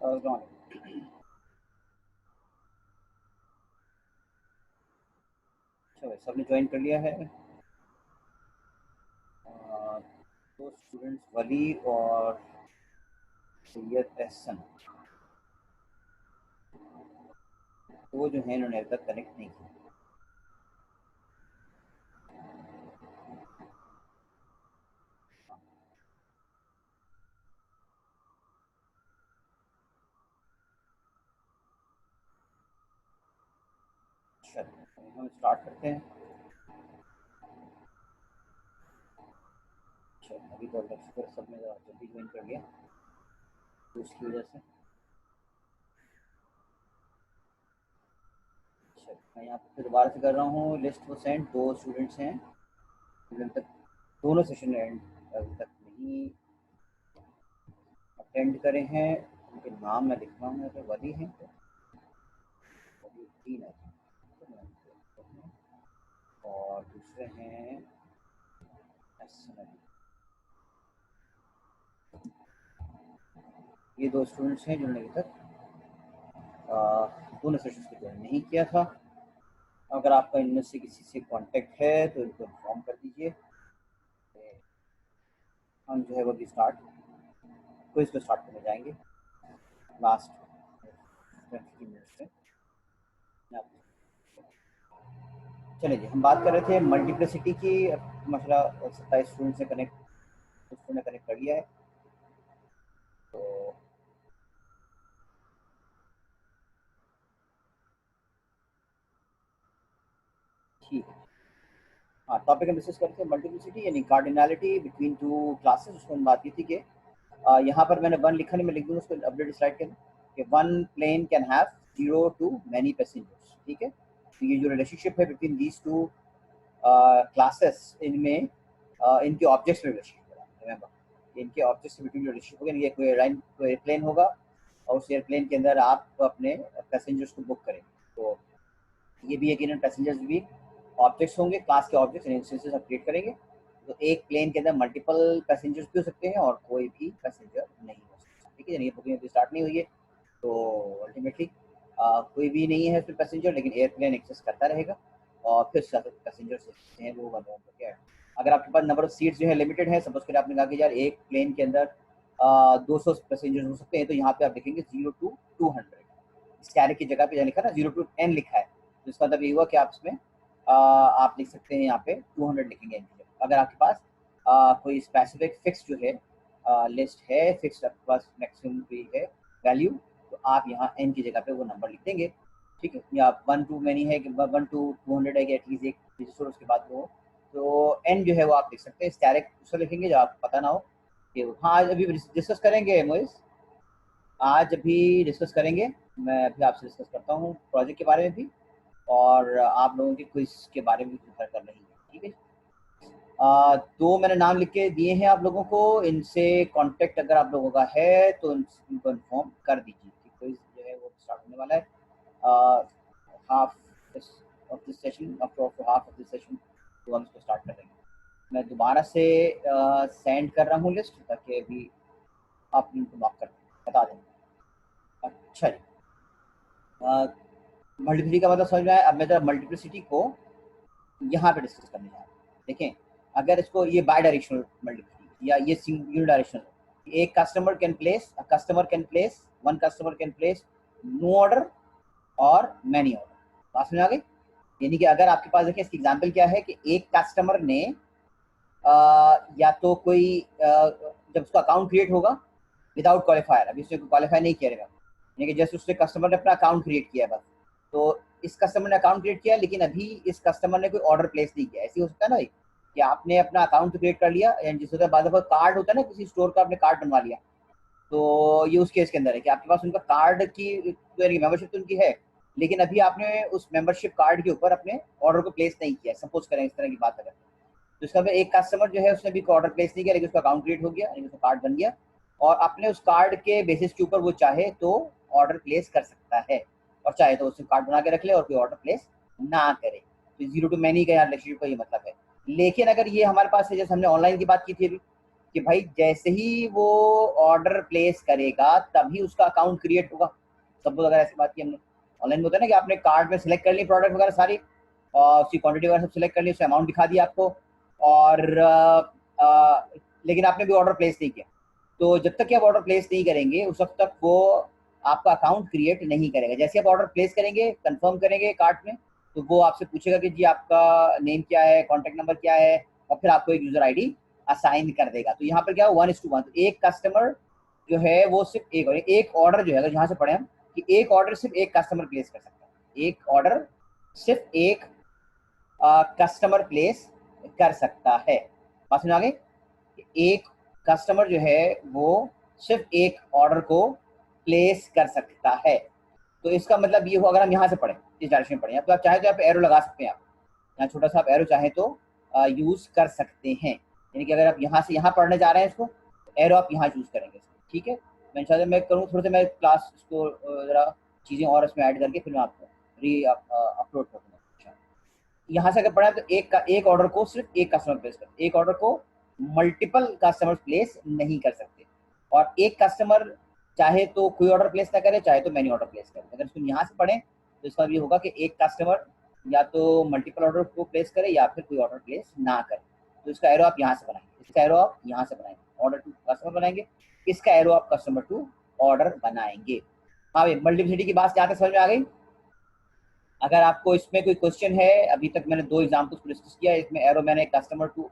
अच्छा भाई, सबने ज्वाइन कर लिया है। दो स्टूडेंट्स वली और सैयद एहसन, वो जो है इन्होंने अभी तक कनेक्ट नहीं किया। चलो हम स्टार्ट करते हैं। अच्छा, अभी तो लेक्चर सबने जल्दी ज्वाइन कर लिया, तो उसकी वजह से। अच्छा, मैं यहाँ पे दोबारा से कर रहा हूँ। लिस्ट वो सेंड, दो स्टूडेंट्स हैं अभी तक दोनों सेशन एंड अभी तक नहीं अटेंड करे हैं। उनके नाम मैं लिख रहा हूँ, अगर वली हैं तो वली तीन है, और दूसरे हैं एहसन अली। ये दो स्टूडेंट्स हैं जिन्होंने अभी तक दोनों सेशंस को ज्वाइन नहीं किया था। अगर आपका इनमें से किसी से कांटेक्ट है तो इनको इन्फॉर्म कर दीजिए। हम जो है वो भी स्टार्ट क्विज को स्टार्ट करने जाएंगे लास्ट 20 मिनट्स में। चलिए जी, हम बात कर रहे थे मल्टीप्लिसिटी की। मसला 27 स्टूडेंट से कनेक्ट कर लिया है, तो ठीक है। हाँ, टॉपिक हम डिस्कस करते हैं मल्टीप्लिसिटी यानी कार्डिनलिटी बिटवीन टू क्लासेस। उसको हम बात की थी कि यहाँ पर मैंने वन लिखा नहीं, मैं लिख दूँगा उसको अपडेट स्लाइड के कि one plane can have 0 to many passengers. ठीक है, तो ये जो रिलेशनशिप है बिटवीन दीज टू क्लासेस, इनमें इनके ऑब्जेक्ट्स में रिलेशनशिप है। रिमेंबर, इनके ऑब्जेक्ट्स के बिटवीन रिलेशनशिप होगा। ये कोई एयरप्लेन होगा और उस एयरप्लेन के अंदर आप अपने पैसेंजर्स को बुक करेंगे, तो ये भी यकीनन पैसेंजर्स भी ऑब्जेक्ट्स होंगे, क्लास के ऑब्जेक्ट्स इंस्टेंसेस आप क्रिएट करेंगे। तो एक प्लेन के अंदर मल्टीपल पैसेंजर्स भी हो सकते हैं और कोई भी पैसेंजर नहीं हो सकता। ठीक है, ये बुकिंग अभी स्टार्ट नहीं हुई है, तो अल्टीमेटली कोई भी नहीं है उसमें पैसेंजर, लेकिन एयरप्लेन एक्सेस करता रहेगा और फिर पैसेंजर्स हैं वो वन वन करके ऐड। अगर आपके पास नंबर ऑफ सीट्स जो है लिमिटेड है, सपोज करें आपने कहा कि यार एक प्लेन के अंदर 200 पैसेंजर्स हो सकते हैं, तो यहाँ पे आप लिखेंगे 0 to 200। स्टैरिक की जगह पे जहाँ लिखा ना 0 to 10 लिखा है, तो इसका मतलब ये हुआ कि आप इसमें आप लिख सकते हैं यहाँ पे 200 लिखेंगे इनकी जगह। अगर आपके पास कोई स्पेसिफिक फिक्स जो है लिस्ट है, फिक्स आपके पास मैक्सिमम भी है वैल्यू, तो आप यहाँ एन की जगह पे वो नंबर लिख देंगे। ठीक है, या 1 to many है कि 1 to 200 है कि एटलीस्ट एक रजिस्टर उसके बाद वो, तो एन जो है वो आप लिख सकते हैं। स्टैरिक उसको लिखेंगे जब आपको पता ना हो कि हाँ। आज अभी डिस्कस करेंगे मोइस, आज अभी डिस्कस करेंगे। मैं अभी आपसे डिस्कस करता हूँ प्रोजेक्ट के बारे में भी, और आप लोगों के क्विज के बारे में भी प्रिपेयर कर रही है। ठीक है, तो मैंने नाम लिख के दिए हैं आप लोगों को, इनसे कांटेक्ट अगर आप लोगों का है तो इनको इन्फॉर्म कर दीजिए कि क्विज जो है वो स्टार्ट होने वाला है। Half of this session, after half of this session तो हम इसको स्टार्ट करेंगे। मैं दोबारा से सेंड कर रहा हूँ लिस्ट, ताकि अभी आप इनको मार्क कर बता दें। अच्छा जी, मल्टीप्लिसिटी का मतलब समझ में आया। अब मैं जरा मल्टीप्लिसिटी को यहाँ पे डिस्कस करने जा रहा हूँ। देखें, अगर इसको ये बाय डायरेक्शनल मल्टीप्लिसिटी या ये सिंगल डायरेक्शनल, एक customer can place one customer can place no order और मैनी ऑर्डर। बात समझ आ गई? यानी कि अगर आपके पास, देखिए इसकी एग्जांपल क्या है कि एक कस्टमर ने या तो कोई जब उसका अकाउंट क्रिएट होगा विदाउट क्वालिफायर, अभी उसने क्वालिफाई नहीं किया रहेगा, यानी कि जैसे उसने कस्टमर ने अपना अकाउंट क्रिएट किया बस, तो इस कस्टमर ने अकाउंट क्रिएट किया लेकिन अभी इस कस्टमर ने कोई ऑर्डर प्लेस नहीं किया। ऐसे हो सकता है ना भाई कि आपने अपना अकाउंट क्रिएट कर लिया, एंड जिस होता है बाद कार्ड होता है ना, किसी स्टोर का आपने कार्ड बनवा लिया, तो ये उस केस के अंदर है कि आपके पास उनका कार्ड की मेंबरशिप तो उनकी है, लेकिन अभी आपने उस मेंबरशिप कार्ड के ऊपर अपने ऑर्डर को प्लेस नहीं किया। सपोज करें इस तरह की बात अगर, तो इसका एक कस्टमर जो है उसने भी ऑर्डर प्लेस नहीं किया, लेकिन उसका अकाउंट क्रिएट हो गया, यानी उसका कार्ड बन गया, और अपने उस कार्ड के बेसिस के ऊपर वो चाहे तो ऑर्डर प्लेस कर सकता है, और चाहे तो उससे कार्ड बना के रख ले और कोई ऑर्डर प्लेस ना करे। तो 0 to many का यहाँ रिलेशनशिप का ये मतलब है। लेकिन अगर ये हमारे पास है, जैसे हमने ऑनलाइन की बात की थी अभी, कि भाई जैसे ही वो ऑर्डर प्लेस करेगा तभी उसका अकाउंट क्रिएट होगा। सपोज अगर ऐसी बात की हमने, ऑनलाइन में होता है ना कि आपने कार्ड में सिलेक्ट कर ली प्रोडक्ट वगैरह सारी, और उसकी क्वांटिटी वगैरह सब सिलेक्ट कर ली, उससे अमाउंट दिखा दिया आपको, और लेकिन आपने भी ऑर्डर प्लेस नहीं किया। तो जब तक कि आप ऑर्डर प्लेस नहीं करेंगे उस वक्त तक वो आपका अकाउंट क्रिएट नहीं करेगा। जैसे आप ऑर्डर प्लेस करेंगे, कंफर्म करेंगे कार्ट में, तो वो आपसे पूछेगा कि जी आपका नेम क्या है, कॉन्टैक्ट नंबर क्या है, और फिर आपको एक यूजर आईडी असाइन कर देगा। तो यहाँ पर क्या है 1:1, तो एक कस्टमर जो है वो सिर्फ एक ऑर्डर जो है, अगर यहाँ से पढ़े हम कि एक ऑर्डर सिर्फ एक कस्टमर प्लेस कर सकता है, एक ऑर्डर सिर्फ एक कस्टमर प्लेस कर सकता है। बात समझ आ गई? एक कस्टमर जो है वो सिर्फ एक ऑर्डर को प्लेस कर सकता है। तो इसका मतलब ये हो, अगर हम यहाँ से पढ़ें, इस डायरेक्शन में पढ़ें, तो आप चाहे तो यहाँ पे एरो लगा सकते हैं, आप यहाँ छोटा सा आप एरो चाहे तो यूज कर सकते हैं। यानी कि अगर आप यहाँ से यहाँ पढ़ने जा रहे हैं इसको, एरो आप यहाँ चूज करेंगे, ठीक है। मैं इंशाल्लाह मैं करूँ थोड़ा सा, मैं क्लास इसको जरा चीज़ें और इसमें ऐड करके फिर मैं आपको अपलोड कर दूँगा। यहाँ से अगर पढ़ा तो एक ऑर्डर को सिर्फ एक कस्टमर प्लेस कर, एक ऑर्डर को मल्टीपल कस्टमर प्लेस नहीं कर सकते। और एक कस्टमर चाहे तो कोई ऑर्डर प्लेस ना करे, चाहे तो मैनी ऑर्डर प्लेस करे। अगर इसको यहाँ से पढ़ें तो इसका ये होगा कि एक कस्टमर या तो मल्टीपल ऑर्डर को प्लेस करे या फिर कोई ऑर्डर प्लेस ना करे। तो इसका एरो आप यहाँ से बनाएंगे, इसका एरो आप यहाँ से बनाएंगे, ऑर्डर टू कस्टमर बनाएंगे, इसका एरो आप कस्टमर टू ऑर्डर बनाएंगे। हाँ भाई, मल्टीप्लिसिटी की बात यहाँ तक समझ में आ गई? अगर आपको इसमें कोई क्वेश्चन है, अभी तक मैंने 2 एग्जाम्पल्स को डिस्कस किया, इसमें एरो मैंने कस्टमर टू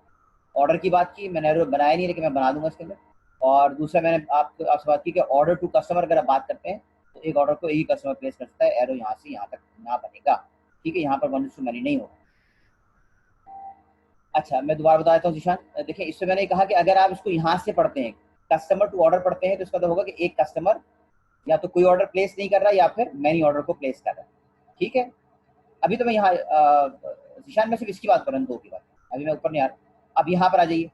ऑर्डर की बात की, मैंने एरो बनाया नहीं लेकिन मैं बना दूंगा इसके अंदर। और दूसरा मैंने आपसे बात की कि ऑर्डर टू कस्टमर अगर आप बात करते हैं तो एक ऑर्डर को एक ही कस्टमर प्लेस कर सकता है, एरो यहाँ से यहाँ तक ना बनेगा, ठीक है, यहाँ पर 1:many नहीं होगा। अच्छा, मैं दोबारा बता देता हूँ जीशान, देखिए इससे मैंने कहा कि अगर आप इसको यहाँ से पढ़ते हैं, कस्टमर टू ऑर्डर पढ़ते हैं, तो इसका तो होगा कि एक कस्टमर या तो कोई ऑर्डर प्लेस नहीं कर रहा या फिर मैनी ऑर्डर को प्लेस कर रहा है, ठीक है। अभी तो मैं यहाँ निशान में सिर्फ इसकी बात कर रहा हूँ, 2 की बात, अभी मैं ऊपर नहीं आ रहा। अब यहाँ पर आ जाइए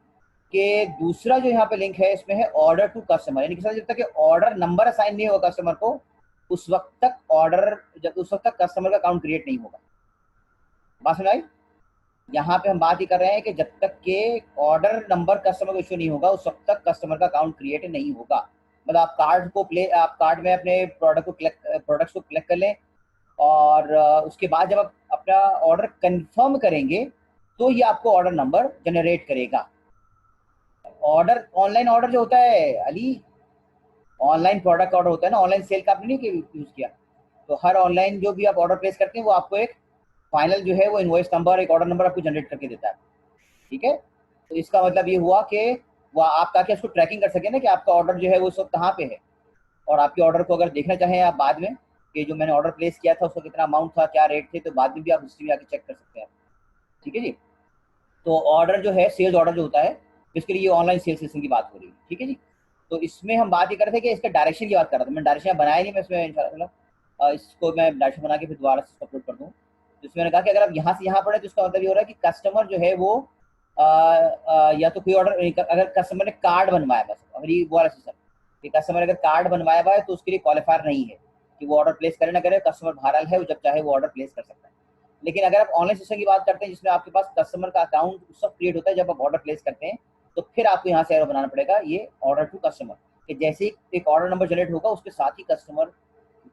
कि दूसरा जो यहाँ पे लिंक है इसमें है ऑर्डर टू कस्टमर, यानी कि जब तक ऑर्डर नंबर असाइन नहीं होगा कस्टमर को, उस वक्त तक उस वक्त तक कस्टमर का अकाउंट क्रिएट नहीं होगा। बात समझ आई? यहाँ पे हम बात ही कर रहे हैं कि जब तक के ऑर्डर नंबर कस्टमर को इशू नहीं होगा उस वक्त तक कस्टमर का अकाउंट क्रिएट नहीं होगा। मतलब आप कार्ड में अपने प्रोडक्ट्स को कलेक्ट कर लें, और उसके बाद जब आप अपना ऑर्डर कंफर्म करेंगे तो ये आपको ऑर्डर नंबर जनरेट करेगा। ऑर्डर, ऑनलाइन ऑर्डर जो होता है अली, ऑनलाइन प्रोडक्ट ऑर्डर होता है ना, ऑनलाइन सेल का आपने नहीं यूज किया, तो हर ऑनलाइन जो भी आप ऑर्डर प्लेस करते हैं वो आपको एक फाइनल जो है वो इनवॉइस नंबर, एक ऑर्डर नंबर आपको जनरेट करके देता है, ठीक है। तो इसका मतलब ये हुआ कि वो आप ताकि उसको ट्रैकिंग कर सकें ना कि आपका ऑर्डर जो है वो सब कहाँ पे है, और आपके ऑर्डर को अगर देखना चाहें आप बाद में कि जो मैंने ऑर्डर प्लेस किया था उसका कितना अमाउंट था, क्या रेट थे, तो बाद में भी आप हिस्ट्री में आके चेक कर सकते हैं, ठीक है जी। तो ऑर्डर जो है, सेल्स ऑर्डर जो होता है, इसके लिए ये ऑनलाइन सेल्स सिस्टम की बात हो रही है, ठीक है जी। तो इसमें हम बात ये कर रहे थे कि इसका डायरेक्शन की बात कर रहा था, मैंने डायरेक्शन बनाया नहीं, मैं इसमें इंशाल्लाह इसको मैं डायरेक्शन बना के फिर दोबारा से अपलोड कर दूँ। तो इसमें मैंने कहा कि अगर आप यहाँ से यहाँ पढ़े तो इसका मतलब ये हो रहा है कि कस्टमर जो है वो या तो कोई ऑर्डर, अगर कस्टमर ने कार्ड बनवाया, बस अगर ये वाला सिस्टम कि कस्टमर अगर कार्ड बनवाया हुआ है तो उसके लिए क्वालिफायर नहीं है कि वो ऑर्डर प्लेस करे ना करे, कस्टमर बहरहाल है, वो जब चाहे वो ऑर्डर प्लेस कर सकता है। लेकिन अगर आप ऑनलाइन सिस्टम की बात करते हैं जिसमें आपके पास कस्टमर का अकाउंट उस वक्त क्रिएट होता है जब आप ऑर्डर प्लेस करते हैं, तो फिर आपको यहाँ से एरो बनाना पड़ेगा ये ऑर्डर टू कस्टमर, कि जैसे ही एक ऑर्डर नंबर जनरेट होगा उसके साथ ही कस्टमर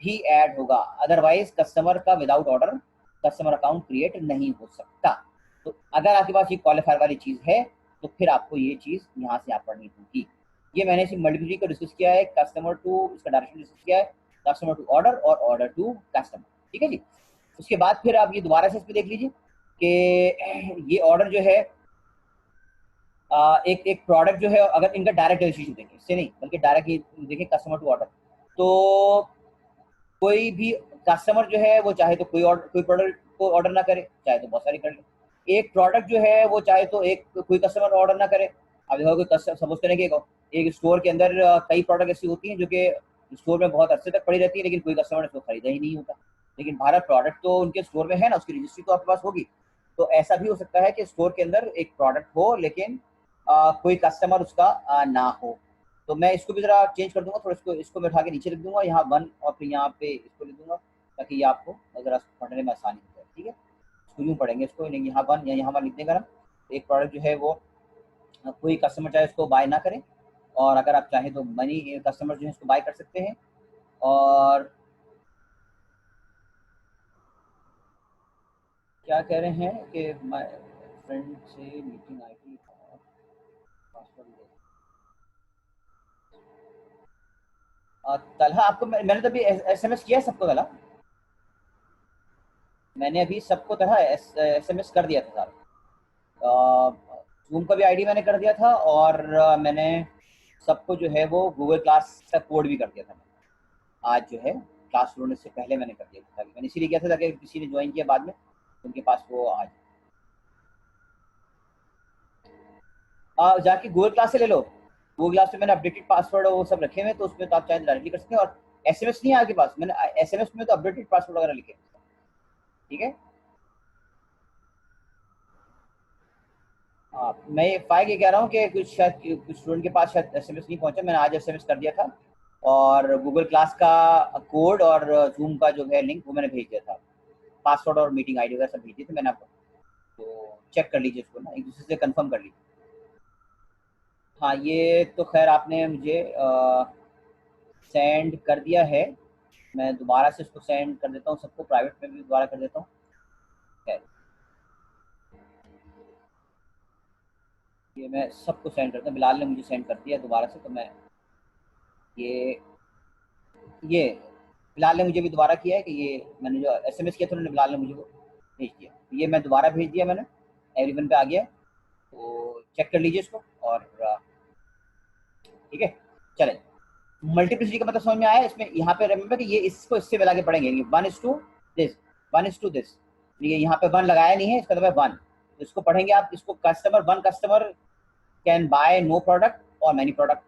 भी ऐड होगा, अदरवाइज कस्टमर का without order customer account create नहीं हो सकता। तो अगर आपके पास ये क्वालिफायर वाली चीज़ है तो फिर आपको ये चीज़ यहाँ से आप पढ़नी होगी। ये मैंने सिर्फ मल्टीप्लिसिटी को डिस्कस किया है, कस्टमर टू इसका डायरेक्शन डिस्कस किया है, कस्टमर टू ऑर्डर और ऑर्डर टू कस्टमर, ठीक है जी। उसके बाद फिर आप ये दोबारा से इस पर देख लीजिए कि ये ऑर्डर जो है एक प्रोडक्ट जो है, अगर इनका डायरेक्ट रिलेशनशिप देखें, इससे नहीं बल्कि डायरेक्ट देखें कस्टमर टू ऑर्डर, तो कोई भी कस्टमर जो है वो चाहे तो कोई प्रोडक्ट को ऑर्डर ना करे, चाहे तो बहुत सारी कर ले। एक प्रोडक्ट जो है वो चाहे तो कोई कस्टमर ऑर्डर ना करे। अब देखो कोई कस्टमर सपोज करें कि एक स्टोर के अंदर कई प्रोडक्ट ऐसी होती हैं जो कि स्टोर में बहुत अरसे तक पड़ी रहती है लेकिन कोई कस्टमर उसको खरीदा ही नहीं होता, लेकिन भारत प्रोडक्ट तो उनके स्टोर में है ना, उसकी रजिस्ट्री तो आपके पास होगी। तो ऐसा भी हो सकता है कि स्टोर के अंदर एक प्रोडक्ट हो लेकिन कोई कस्टमर उसका ना हो। तो मैं इसको भी जरा चेंज कर दूंगा, थोड़ा इसको मैं उठा के नीचे लिख दूंगा यहाँ 1 और फिर यहाँ पे इसको लिख दूंगा ताकि ये आपको जरा पढ़ने में आसानी हो जाए, ठीक है। इसको यूँ पढ़ेंगे, इसको यहाँ 1 या यहाँ 1 लिख देगा ना, एक प्रोडक्ट जो है वो कोई कस्टमर चाहे उसको बाय ना करें, और अगर आप चाहें तो मनी कस्टमर जो है इसको बाय कर सकते हैं। और क्या कह रहे हैं कि माय फ्रेंड से मीटिंग आईडी और पासवर्ड दे। तलहा आपको मैंने तो अभी एसएमएस किया है सबको। तलहा मैंने अभी सबको तरह एसएमएस कर दिया था सर। जूम का भी आईडी मैंने कर दिया था, और मैंने सबको जो है वो गूगल क्लास का कोड भी कर दिया था। मैंने आज जो है क्लास शुरू होने से पहले मैंने कर दिया था, मैंने इसीलिए किया था ताकि किसी ने ज्वाइन किया बाद में उनके पास वो आज जाके गूगल क्लास से ले लो। गूगल क्लास में मैंने अपडेटेड पासवर्ड और वो सब रखे हुए हैं, तो उसमें तो आप चाहे डायरेक्टली कर सकते हैं। और एसएमएस नहीं है आपके पास, मैंने एसएमएस में तो अपडेटेड पासवर्ड वगैरह लिखे, ठीक है। हाँ, मैं ये फाइल ये कह रहा हूँ कि कुछ स्टूडेंट के पास शायद एसएमएस नहीं पहुंचा। मैंने आज एसएमएस कर दिया था, और गूगल क्लास का कोड और जूम का जो है लिंक वो मैंने भेज दिया था। पासवर्ड और मीटिंग आईडी वगैरह सब भेज दिए थे मैंने आपको, तो चेक कर लीजिए इसको ना, एक दूसरे से कंफर्म कर लीजिए। हाँ, ये तो खैर आपने मुझे सेंड कर दिया है। मैं दोबारा से इसको सेंड कर देता हूँ सबको, प्राइवेट में भी दोबारा कर देता हूँ। खैर, ये मैं सबको सेंड करता हूँ। बिलाल ने मुझे सेंड कर दिया दोबारा से, तो मैं ये ये बिलाल ने मुझे भी दोबारा किया है कि ये मैंने जो एसएमएस किया था उन्होंने, बिलाल ने मुझे वो भेज दिया। ये मैं दोबारा भेज दिया मैंने, एवरीवन पे आ गया, तो चेक कर लीजिए इसको। और ठीक है, चले। मल्टीप्लिसिटी का मतलब समझ में आया इसमें। यहाँ पे रिमेंबर कि ये इसको इससे मिला के पढ़ेंगे, 1:this 1:this। ये यहाँ पे 1 लगाया नहीं है, इसका मतलब 1। इसको पढ़ेंगे आप, इसको one customer can buy no product और मैनी प्रोडक्ट।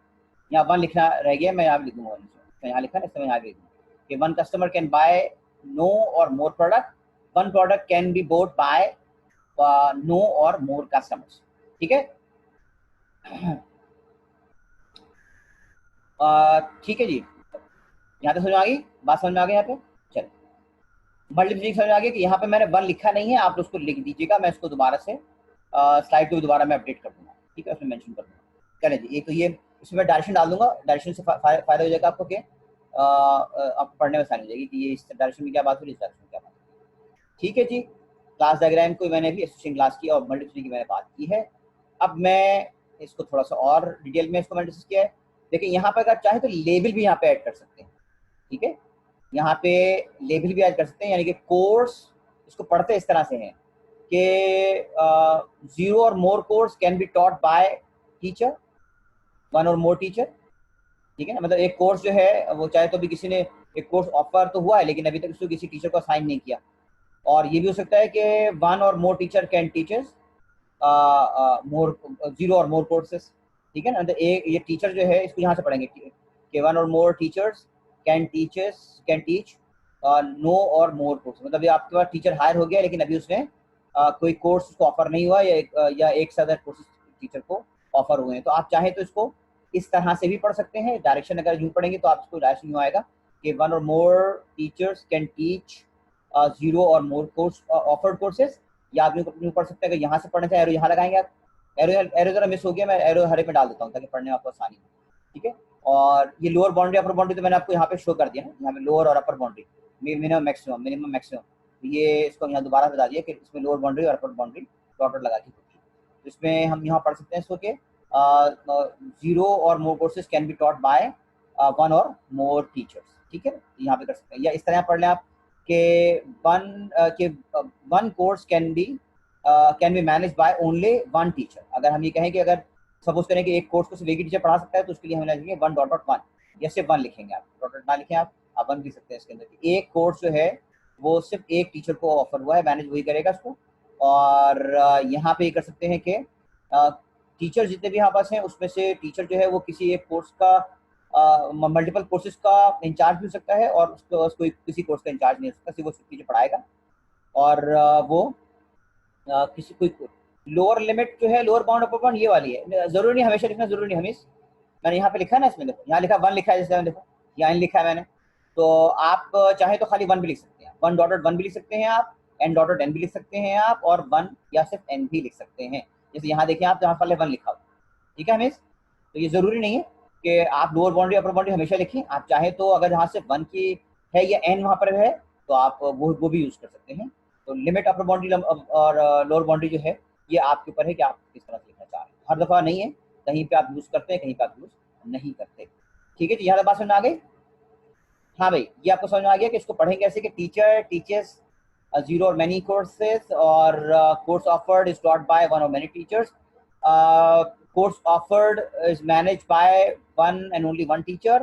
यहाँ 1 लिखना रह गया, मैं यहाँ लिख दूंगा। यहाँ लिखा ना, इसमें यहाँ लिख दूंगा कि 1 कस्टमर कैन बाय नो और more product, 1 product can be bought by no और मोर कस्टमर्स, ठीक है। ठीक है जी, यहाँ तक समझ में आ गई बात? समझ में आ गई यहाँ पे? चलो, मल्टीप्लिसिटी समझ में आ गया कि यहाँ पे मैंने 1 लिखा नहीं है, आप उसको लिख दीजिएगा। मैं इसको दोबारा से स्लाइड को भी दोबारा मैं अपडेट कर दूंगा, ठीक है, उसमें मेंशन कर दूंगा। चलें जी, ये तो ये इसमें मैं डायरेक्शन डाल दूंगा। डायरेक्शन से फायदा हो जाएगा आपको कि आपको पढ़ने में आसानी हो जाएगी कि ये इस डायरेक्शन में क्या बात हो रही है, इस डायरेक्शन में क्या बात हो रही है। ठीक है जी, क्लास डायग्राम को मैंने भी एसोसिएशन क्लास की और मल्टीप्लिसिटी की मैंने बात की है। अब मैं इसको थोड़ा सा और डिटेल में इसको मैंने डिस्कस किया है। देखिए, यहाँ पर अगर चाहे तो लेबल भी यहाँ पे ऐड कर सकते हैं, ठीक है। यहाँ पे लेबल भी ऐड कर सकते हैं, यानी कि कोर्स इसको पढ़ते इस तरह से हैं कि 0 or more course can be taught by teacher, 1 or more teacher, ठीक है ना। मतलब एक कोर्स जो है वो चाहे तो भी किसी ने एक कोर्स ऑफर तो हुआ है, लेकिन अभी तक उसको किसी टीचर को असाइन नहीं किया। और ये भी हो सकता है कि 1 or more teacher can teachers more 0 or more courses, ठीक है ना। मतलब ये टीचर जो है इसको यहाँ से पढ़ेंगे कि 1 or more teachers can teach no और मोर कोर्स। मतलब ये आपके पास टीचर हायर हो गया, लेकिन अभी उसने कोई कोर्स उसको ऑफर नहीं हुआ, या एक से ज्यादा कोर्सेज टीचर को ऑफर हुए हैं। तो आप चाहें तो इसको इस तरह से भी पढ़ सकते हैं। डायरेक्शन अगर यूँ पढ़ेंगे तो आप इसको डायरेक्शन यूँ आएगा कि 1 or more teachers can teach 0 or more course offered courses. या आप यूँ पढ़ सकते हैं। अगर यहाँ से पढ़ना चाहे एरो यहाँ लगाएंगे आप। एरो जरा मिस हो गया, मैं एरो हरे पे डाल देता हूँ ताकि पढ़ने में आपको आसानी हो, ठीक है। और ये लोअर बाउंड्री अपर बाउंड्री तो मैंने आपको यहाँ पे शो कर दिया ना, यहाँ पे लोअर और अपर बाउंड्री, मिनिमम मैक्सिमम। ये इसको यहाँ दोबारा बता दिया कि इसमें लोअर बाउंड्री और अपर बाउंड्री डॉट लगा के होती है। तो इसमें हम यहाँ पढ़ सकते हैं इसको कि 0 or more courses can be taught bye 1 or more teachers, ठीक है। यहाँ पे कर सकते हैं, या इस तरह पढ़ लें आप कि 1 course can be manage by only 1 teacher. अगर हम ये कहें कि अगर सपोज करें कि एक कोर्स को सिर्फ एक ही टीचर पढ़ा सकता है, तो उसके लिए हम लिखेंगे 1.1, या सिर्फ 1 लिखेंगे। आप डॉट ना लिखें, आप 1 लिख सकते हैं इसके अंदर। एक कोर्स जो है वो सिर्फ एक टीचर को ऑफर हुआ है, मैनेज वही करेगा उसको। और यहाँ पे ये कर सकते हैं कि टीचर जितने भी यहाँ पास हैं उसमें से टीचर जो है वो किसी एक कोर्स का मल्टीपल कोर्सेज का इंचार्ज भी हो सकता है, और उसको किसी कोर्स का इंचार्ज नहीं हो सकता, सिर्फ वो टीचर पढ़ाएगा। और वो किसी कोई लोअर लिमिट जो है, लोअर बाउंड अपर बाउंड ये वाली है, जरूरी नहीं हमेशा लिखना, जरूरी नहीं हमेशा। मैंने यहाँ पे लिखा है ना, इसमें देखो यहाँ लिखा 1 लिखा है, जैसे देखो यहाँ लिखा है मैंने। तो आप चाहे तो खाली 1 भी लिख सकते हैं, 1.1 भी लिख सकते हैं आप, n.n भी लिख सकते हैं आप, और 1 या सिर्फ n भी लिख सकते हैं। जैसे यहाँ देखिए आप, जहाँ पहले 1 लिखा हो, ठीक है हमें, तो ये जरूरी नहीं है कि आप लोअर बाउंड्री अपर बाउंड्री हमेशा लिखें। आप चाहें तो अगर जहाँ से 1 की है या n वहाँ पर है तो आप वो भी यूज कर सकते हैं। तो लिमिट अपर बाउंड्री और लोअर बाउंड्री जो है ये आपके ऊपर है कि आप किस तरह से लिखना चाह रहे हैं। हर दफा नहीं है, कहीं पे आप यूज करते हैं, कहीं पे आप यूज नहीं करते। ठीक है, तो यहाँ तक बात समझ में आ गई। हाँ भाई, ये आपको समझ में आ गया कि इसको पढ़ेंगे कैसे कि teacher teachers zero or many courses, or course offered is taught by one or many teachers. Course offered is managed by one and only one teacher,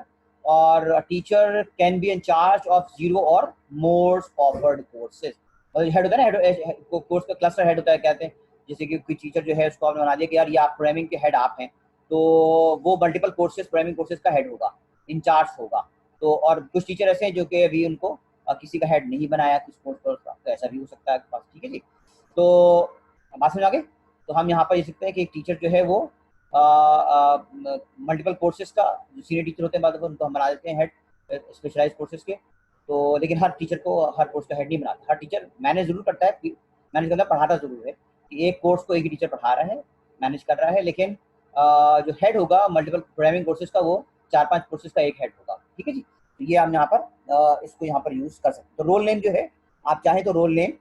or a teacher can be in charge of 0 or more offered courses. मतलब head होता है ना, head course का cluster head होता है, कहते हैं। जैसे कि कोई टीचर जो है उसको आपने बना दिया कि यार ये आप प्रोग्रामिंग के हेड आप हैं, तो वो मल्टीपल कोर्सेज प्रोग्रामिंग कोर्सेज का हेड होगा, इंचार्ज होगा। तो और कुछ टीचर ऐसे हैं जो कि अभी उनको किसी का हेड नहीं बनाया कुछ कोर्स का, तो ऐसा भी हो सकता है पास। ठीक है जी, तो बात समझ आ गई। तो हम यहाँ पर ये सकते हैं कि एक टीचर जो है वो मल्टीपल कोर्सेज का, जो सीनियर टीचर होते हैं बाद उनको हम बना देते हैं हेड स्पेशलाइज कोर्सेज के। तो लेकिन हर टीचर को हर कोर्स का हेड नहीं बनाता। हर टीचर मैनेज जरूर करता है, मैनेज करता पढ़ाता जरूर है कि एक कोर्स को एक ही टीचर पढ़ा रहा है, मैनेज कर रहा है, लेकिन जो हेड होगा मल्टीपल प्रोग्रामिंग कोर्सेज का वो 4-5 कोर्सेज का एक हेड होगा। ठीक है जी, तो ये हम यहाँ पर इसको यहाँ पर यूज कर सकते हैं। तो रोल नेम जो है, आप चाहें तो रोल नेम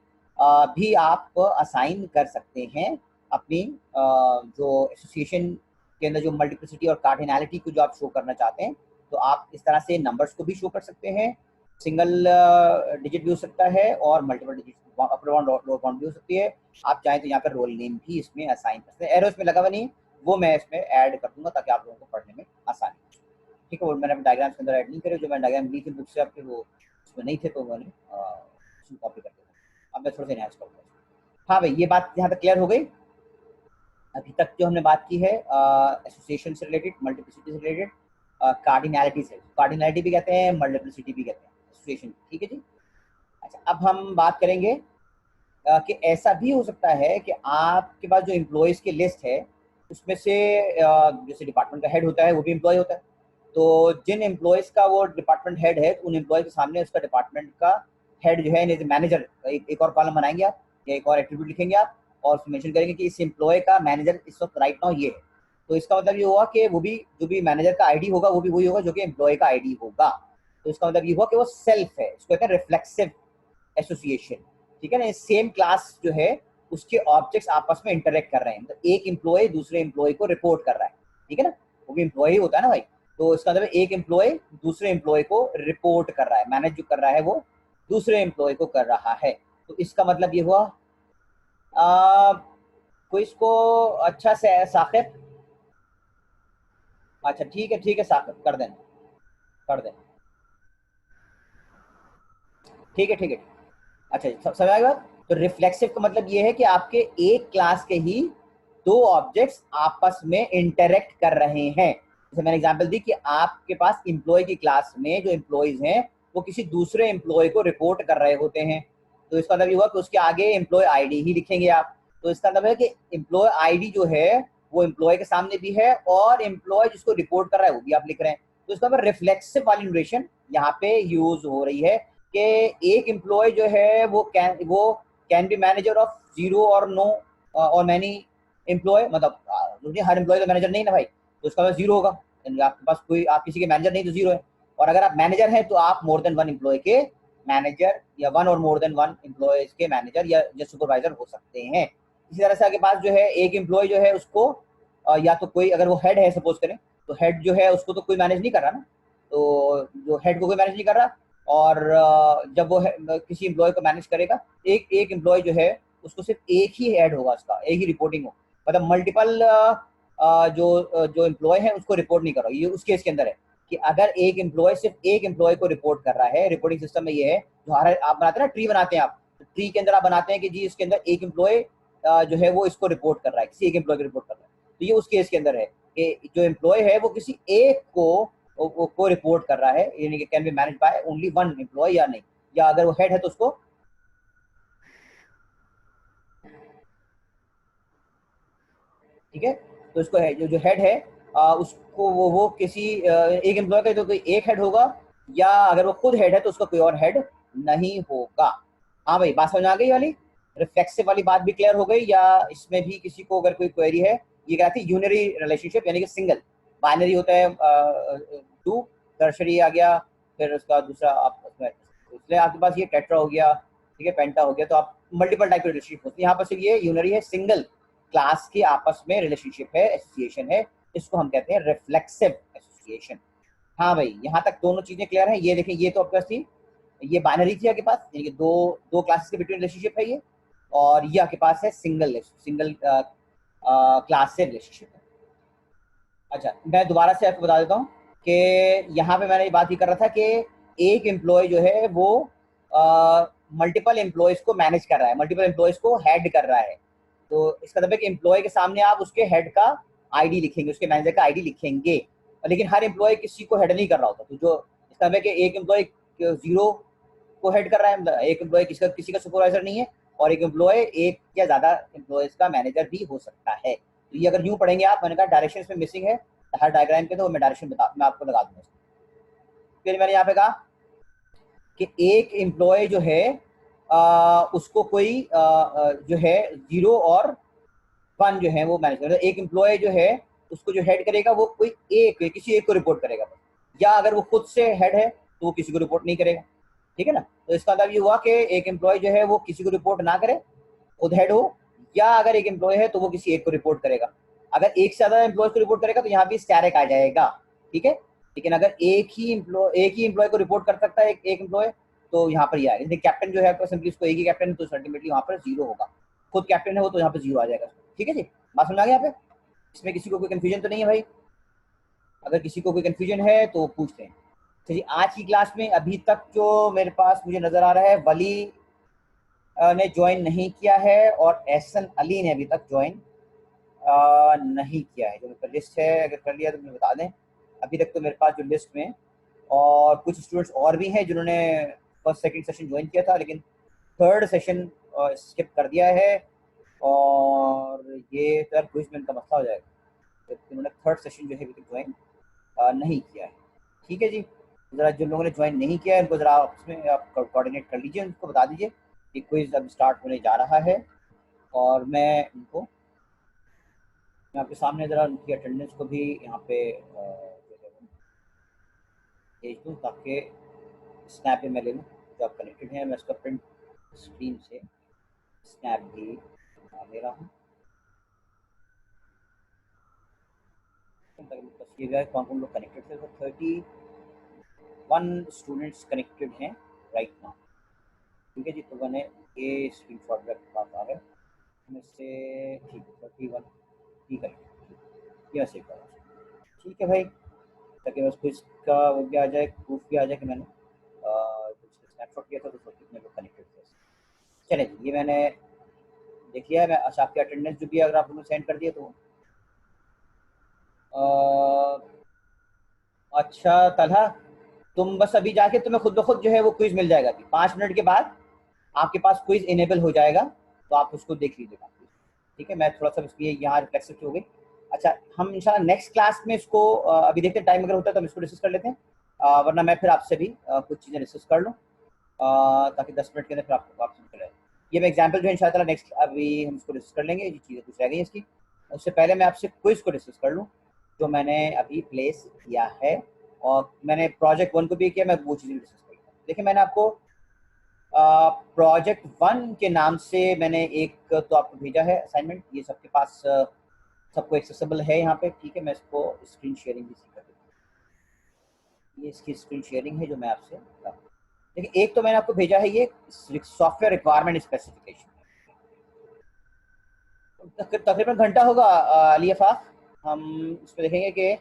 भी आप असाइन कर सकते हैं अपनी जो एसोसिएशन के अंदर जो मल्टीप्लिसिटी और कार्डिनैलिटी को जो आप शो करना चाहते हैं, तो आप इस तरह से नंबर्स को भी शो कर सकते हैं। सिंगल डिजिट भी हो सकता है और multiple digit upper bound lower bound भी हो सकती है। आप चाहें तो यहाँ पर रोल नेम भी इसमें असाइन कर सकते हैं। एरो इसमें लगा हुआ नहीं, वो मैं इसमें ऐड कर दूंगा ताकि आप लोगों को पढ़ने में आसानी हो। ठीक है, वो मैंने अपने डायग्राम्स के अंदर ऐड नहीं करे, जो मैंने डायग्राम ली थी बुक से आपके वो उसमें नहीं थे, तो मैंने कॉपी कर दिया। अब मैं थोड़ा सा एनहांस करूँगा। हाँ भाई, ये बात यहाँ तक क्लियर हो गई। अभी तक जो हमने बात की है एसोसिएशन से रिलेटेड, मल्टीप्लिसिटी से रिलेटेड, कार्डिनैलिटी से। कार्डिनैलिटी भी कहते हैं, मल्टीप्लिसिटी भी कहते हैं एसोसिएशन। ठीक है जी। अच्छा, अब हम बात करेंगे कि ऐसा भी हो सकता है कि आपके पास जो एम्प्लॉयज़ की लिस्ट है उसमें से जैसे डिपार्टमेंट का हेड होता है वो भी एम्प्लॉय होता है। तो जिन एम्प्लॉयज़ का वो डिपार्टमेंट हेड है, तो उन एम्प्लॉय के सामने उसका डिपार्टमेंट का हेड जो है मैनेजर, एक और कॉलम बनाएंगे आप, या एक और एट्रीब्यूट लिखेंगे आप, और उसमें मेंशन करेंगे कि इस एम्प्लॉय का मैनेजर इस वक्त राइट नाउ ये है। तो इसका मतलब ये हुआ कि वो भी जो भी मैनेजर का आईडी होगा वो भी वही होगा जो कि एम्प्लॉय का आईडी होगा। तो इसका मतलब ये हुआ कि वो सेल्फ है, इसको कहते हैं रिफ्लेक्सिव एसोसिएशन। ठीक है ना, सेम क्लास जो है उसके ऑब्जेक्ट्स आपस में इंटरेक्ट कर रहे हैं, तो एक एम्प्लॉय दूसरे एम्प्लॉय को रिपोर्ट कर रहा है। ठीक है ना, वो भी एम्प्लॉय होता है ना भाई। तो इसका मतलब एक एम्प्लॉय दूसरे एम्प्लॉय को रिपोर्ट कर रहा है, मैनेज जो कर रहा है वो दूसरे एम्प्लॉय को कर रहा है। तो इसका मतलब ये हुआ कोई इसको अच्छा से साकिब, अच्छा ठीक है साकिब कर देना, कर देना। ठीक है। अच्छा, समझ आएगा। तो रिफ्लेक्सिव का मतलब ये है कि आपके एक क्लास के ही दो ऑब्जेक्ट्स आपस में इंटरेक्ट कर रहे हैं। जैसे मैंने एग्जांपल दी कि आपके पास एम्प्लॉय की क्लास में जो एम्प्लॉयज हैं वो किसी दूसरे एम्प्लॉय को रिपोर्ट कर रहे होते हैं। तो इसका मतलब ये हुआ कि उसके आगे एम्प्लॉय आईडी ही लिखेंगे आप। तो इसका मतलब है कि एम्प्लॉय आईडी जो है वो एम्प्लॉय के सामने भी है और एम्प्लॉय जिसको रिपोर्ट कर रहा है वो भी आप लिख रहे हैं। तो इसका मतलब रिफ्लेक्सिव वाली नोटेशन यहाँ पे यूज हो रही है कि एक एम्प्लॉय जो है वो कैन बी मैनेजर ऑफ 0 और नो और मैनी एम्प्लॉय। मतलब हर एम्प्लॉय का मैनेजर नहीं ना भाई, तो उसका मतलब 0 होगा। आपके पास कोई, आप किसी के मैनेजर नहीं तो 0 है। और अगर आप मैनेजर हैं तो आप मोर देन वन एम्प्लॉय के मैनेजर, या वन और मोर देन वन एम्प्लॉयज के मैनेजर या सुपरवाइजर हो सकते हैं। इसी तरह से आपके पास जो है एक एम्प्लॉय जो है उसको या तो कोई, अगर वो हेड है सपोज करें, तो हेड जो है उसको तो कोई मैनेज नहीं कर रहा ना, तो जो हेड को कोई मैनेज नहीं कर रहा। और जब वो किसी एम्प्लॉय को मैनेज करेगा, एक एक एम्प्लॉय जो है उसको सिर्फ एक ही हेड होगा, उसका एक ही रिपोर्टिंग हो। मतलब मल्टीपल जो एम्प्लॉय है उसको रिपोर्ट नहीं कर रहा। ये उस केस के अंदर है कि अगर एक एम्प्लॉय सिर्फ एक एम्प्लॉय को रिपोर्ट कर रहा है। रिपोर्टिंग सिस्टम में ये है, जो हर आप बनाते हैं ना, ट्री बनाते हैं आप, तो ट्री के अंदर आप बनाते हैं कि जी इसके अंदर एक एम्प्लॉय जो है वो इसको रिपोर्ट कर रहा है, किसी एक एम्प्लॉय को रिपोर्ट कर रहा है। तो ये उस केस के अंदर है कि जो एम्प्लॉय है वो किसी एक को रिपोर्ट कर रहा है, यानी कि can be manage by only one employee या नहीं, या अगर वो हेड है तो उसको, ठीक है, तो उसको है जो हेड है उसको वो किसी एक एम्प्लॉय का तो कोई एक हेड होगा, या अगर वो खुद हेड है तो उसका कोई और हेड नहीं होगा। हाँ भाई, बात समझ आ गई वाली, रिफ्लेक्सिव वाली बात भी क्लियर हो गई, या इसमें भी किसी को अगर कोई क्वेरी है ये कहलाती है यूनरी रिलेशनशिप, यानी कि सिंगल। बाइनरी होता है टू, टर्शरी आ गया, फिर उसका दूसरा आप इसलिए आपके पास ये टेट्रा हो गया, ठीक है, पेंटा हो गया, तो आप मल्टीपल टाइप की रिलेशनशिप होती है। यहाँ पर सिर्फ ये यूनरी है, सिंगल क्लास के आपस में रिलेशनशिप है, एसोसिएशन है, इसको हम कहते हैं रिफ्लेक्सिव एसोसिएशन। हाँ भाई, यहाँ तक दोनों चीजें क्लियर हैं। ये देखें, ये तो आपके पास थी, ये बाइनरी थी आपके पास, यानी कि दो दो क्लासेस के बिटवीन रिलेशनशिप है ये, और ये आपके पास है सिंगल क्लास से रिलेशनशिप है। अच्छा, मैं दोबारा से आपको बता देता हूँ कि यहाँ पे मैंने ये बात ही कर रहा था कि एक एम्प्लॉय जो है वो मल्टीपल एम्प्लॉयज को मैनेज कर रहा है, मल्टीपल एम्प्लॉयज को हेड कर रहा है। तो इसका मतलब है कि एम्प्लॉय के सामने आप उसके हेड का आईडी लिखेंगे, उसके मैनेजर का आईडी लिखेंगे, लेकिन हर एम्प्लॉय किसी को हेड नहीं कर रहा होता। तो जो इसका मतलब है कि एक एम्प्लॉय 0 को हेड कर रहा है, एक एम्प्लॉय किसी का सुपरवाइजर नहीं है, और एक एम्प्लॉय एक या ज्यादा एम्प्लॉयज का मैनेजर भी हो सकता है। तो ये अगर यूं पढ़ेंगे आप, मैंने कहा डायरेक्शन इसमें मिसिंग है हर डायग्राम के, तो मैं डायरेक्शन मैं आपको लगा दूंगा। फिर मैंने यहाँ पे कहा कि एक एम्प्लॉय जो है उसको कोई जो है 0 और 1 जो है वो मैनेज करेगा। एक एम्प्लॉय जो है उसको जो हेड करेगा वो कोई किसी एक को रिपोर्ट करेगा, या अगर वो खुद से हेड है तो वो किसी को रिपोर्ट नहीं करेगा, ठीक है ना। तो इसका मतलब ये हुआ कि एक एम्प्लॉय जो है वो किसी को रिपोर्ट ना करे, खुद हेड हो, या अगर एक एम्प्लॉय है तो वो किसी एक को रिपोर्ट करेगा। अगर एक से ज्यादा एम्प्लॉय को रिपोर्ट करेगा तो यहाँ भी स्टैरिक आ जाएगा, ठीक है। लेकिन अगर एक ही एम्प्लॉय को रिपोर्ट कर सकता है एक एम्प्लॉय, तो यहाँ पर ये आएगा। जैसे कैप्टन जो है सिंपली उसको एक ही कैप्टन है, तो अल्टीमेटली वहाँ पर 0 होगा। खुद कैप्टन है वो, तो यहाँ पर 0 आ जाएगा, ठीक है जी। बात समझ आ गई यहाँ पे? इसमें किसी को कोई कंफ्यूजन तो नहीं है भाई? अगर किसी को कोई कंफ्यूजन है तो पूछते हैं। तो जी, आज की क्लास में अभी तक जो मेरे पास मुझे नजर आ रहा है, वली ने ज्वाइन नहीं किया है, और एहसन अली ने अभी तक ज्वाइन नहीं किया है। जो मेरे पास लिस्ट है, अगर कर लिया तो मुझे बता दें। अभी तक तो मेरे पास जो लिस्ट में, और कुछ स्टूडेंट्स और भी हैं जिन्होंने फर्स्ट सेकंड सेशन ज्वाइन किया था, लेकिन थर्ड सेशन स्किप कर दिया है, और ये तो यार क्विज में इनका मसला हो जाएगा, जबकि उन्होंने थर्ड सेशन जो है अभी तक ज्वाइन नहीं किया है, ठीक है जी। ज़रा जिन लोगों ने ज्वाइन नहीं किया है उनको ज़रा आपस में आप कोऑर्डिनेट कर लीजिए, उनको बता दीजिए कि क्विज अब स्टार्ट होने जा रहा है, और मैं उनको आपके सामने ज़रा उनकी अटेंडेंस को भी यहाँ पे भेज दूँ, ताकि स्नैप भी मैं ले लूँ। जो आप कनेक्टेड हैं, मैं इसका प्रिंट स्क्रीन से स्नैप भी ले रहा हूँ। कौन कौन लोग कनेक्टेड थे? तो 31 स्टूडेंट्स कनेक्टेड हैं राइट नाउ, ठीक है जी। तो मैंने ये स्क्रीन शॉट मेरे पास आ गया, मैं से ठीक 31 ठीक है, यह सेव करा, ठीक है भाई, ताकि बस कुछ का वो भी आ जाए, प्रूफ भी आ जाए कि मैंने स्नैपशॉट किया था तो कितने लोग कनेक्टेड थे। चले जी, ये मैंने देख लिया है। मैं अच्छा, आपकी अटेंडेंस जो भी अगर आप लोगों सेंड कर दिए तो अच्छा तलहा, तुम बस अभी जाके तुम्हें खुद ब खुद जो है वो क्विज मिल जाएगा। 5 मिनट के बाद आपके पास क्विज इनेबल हो जाएगा, तो आप उसको देख लीजिएगा, ठीक है। मैं थोड़ा सा इसलिए यहाँ रिफ्लेक्सिव हो गई। अच्छा, हम इंशाल्लाह नेक्स्ट क्लास में इसको अभी देखते हैं, टाइम अगर होता है तो हम इसको डिस्कस कर लेते हैं, वरना मैं फिर आपसे भी कुछ चीज़ें डिस्कस कर लूँ, ताकि 10 मिनट के अंदर फिर आपको वापस निकल जाए। ये मैं एग्जाम्पल जो है इंशाल्लाह नेक्स्ट अभी हम इसको डिस्कस कर लेंगे, ये चीज़ें कुछ रह गई इसकी। उससे पहले मैं आपसे क्विज को डिस्कस कर लूँ जो मैंने अभी प्लेस किया है, और मैंने प्रोजेक्ट 1 को भी किया, मैं वो चीज़ें डिस्कस कर लूँ। देखिए, मैंने आपको प्रोजेक्ट 1 के नाम से मैंने एक तो आपको भेजा है असाइनमेंट, ये सबके पास सबको एक्सेसिबल है यहाँ पे, ठीक है। मैं इसको स्क्रीन शेयरिंग भी कर देता हूँ, ये इसकी स्क्रीन शेयरिंग है जो मैं आपसे देखिए। एक तो मैंने आपको भेजा है ये सॉफ्टवेयर रिक्वायरमेंट स्पेसिफिकेशन, तकरीबन घंटा होगा अली अफाक। हम इसमें देखेंगे कि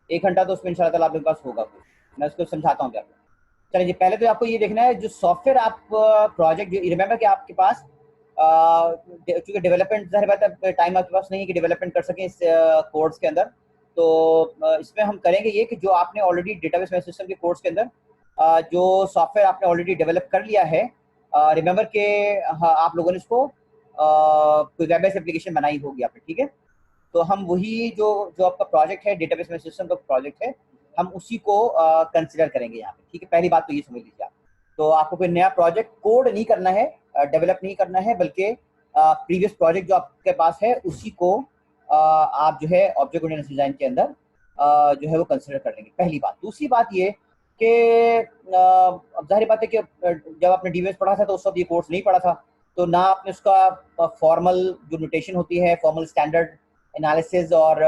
1 घंटा तो उसमें इंशाल्लाह आपके पास होगा कुछ, मैं उसको समझाता हूँ आपको। चलिए जी, पहले तो आपको ये देखना है जो सॉफ्टवेयर आप प्रोजेक्ट, रिमेंबर कि आपके पास क्योंकि डेवलपमेंट ज़ाहिर बात है टाइम आपके पास नहीं है कि डेवलपमेंट कर सकें इस कोर्स के अंदर, तो इसमें हम करेंगे ये कि जो आपने ऑलरेडी डेटाबेस मैनेजमेंट सिस्टम के कोर्स के अंदर जो सॉफ्टवेयर आपने ऑलरेडी डेवलप कर लिया है, रिमेंबर के आप लोगों ने इसको कोई वेब बेस्ड एप्लीकेशन बनाई होगी आपने, ठीक है। तो हम वही जो जो आपका प्रोजेक्ट है, डेटाबेस मैनेजमेंट सिस्टम का प्रोजेक्ट है, हम उसी को कंसिडर करेंगे यहाँ पे, ठीक है। पहली बात तो ये समझ लीजिए आप। तो आपको कोई नया प्रोजेक्ट कोड नहीं करना है, डेवलप नहीं करना है, बल्कि प्रीवियस प्रोजेक्ट जो आपके पास है उसी को आप जो है ऑब्जेक्ट ओरिएंटेड डिजाइन के अंदर जो है वो कंसिडर कर लेंगे, पहली बात। दूसरी बात ये कि अब जाहिर बात है कि जब आपने डीबीएमएस पढ़ा था तो उस वक्त ये कोर्स नहीं पढ़ा था, तो ना आपने उसका फॉर्मल जो नोटेशन होती है, फॉर्मल स्टैंडर्ड एनालिसिस और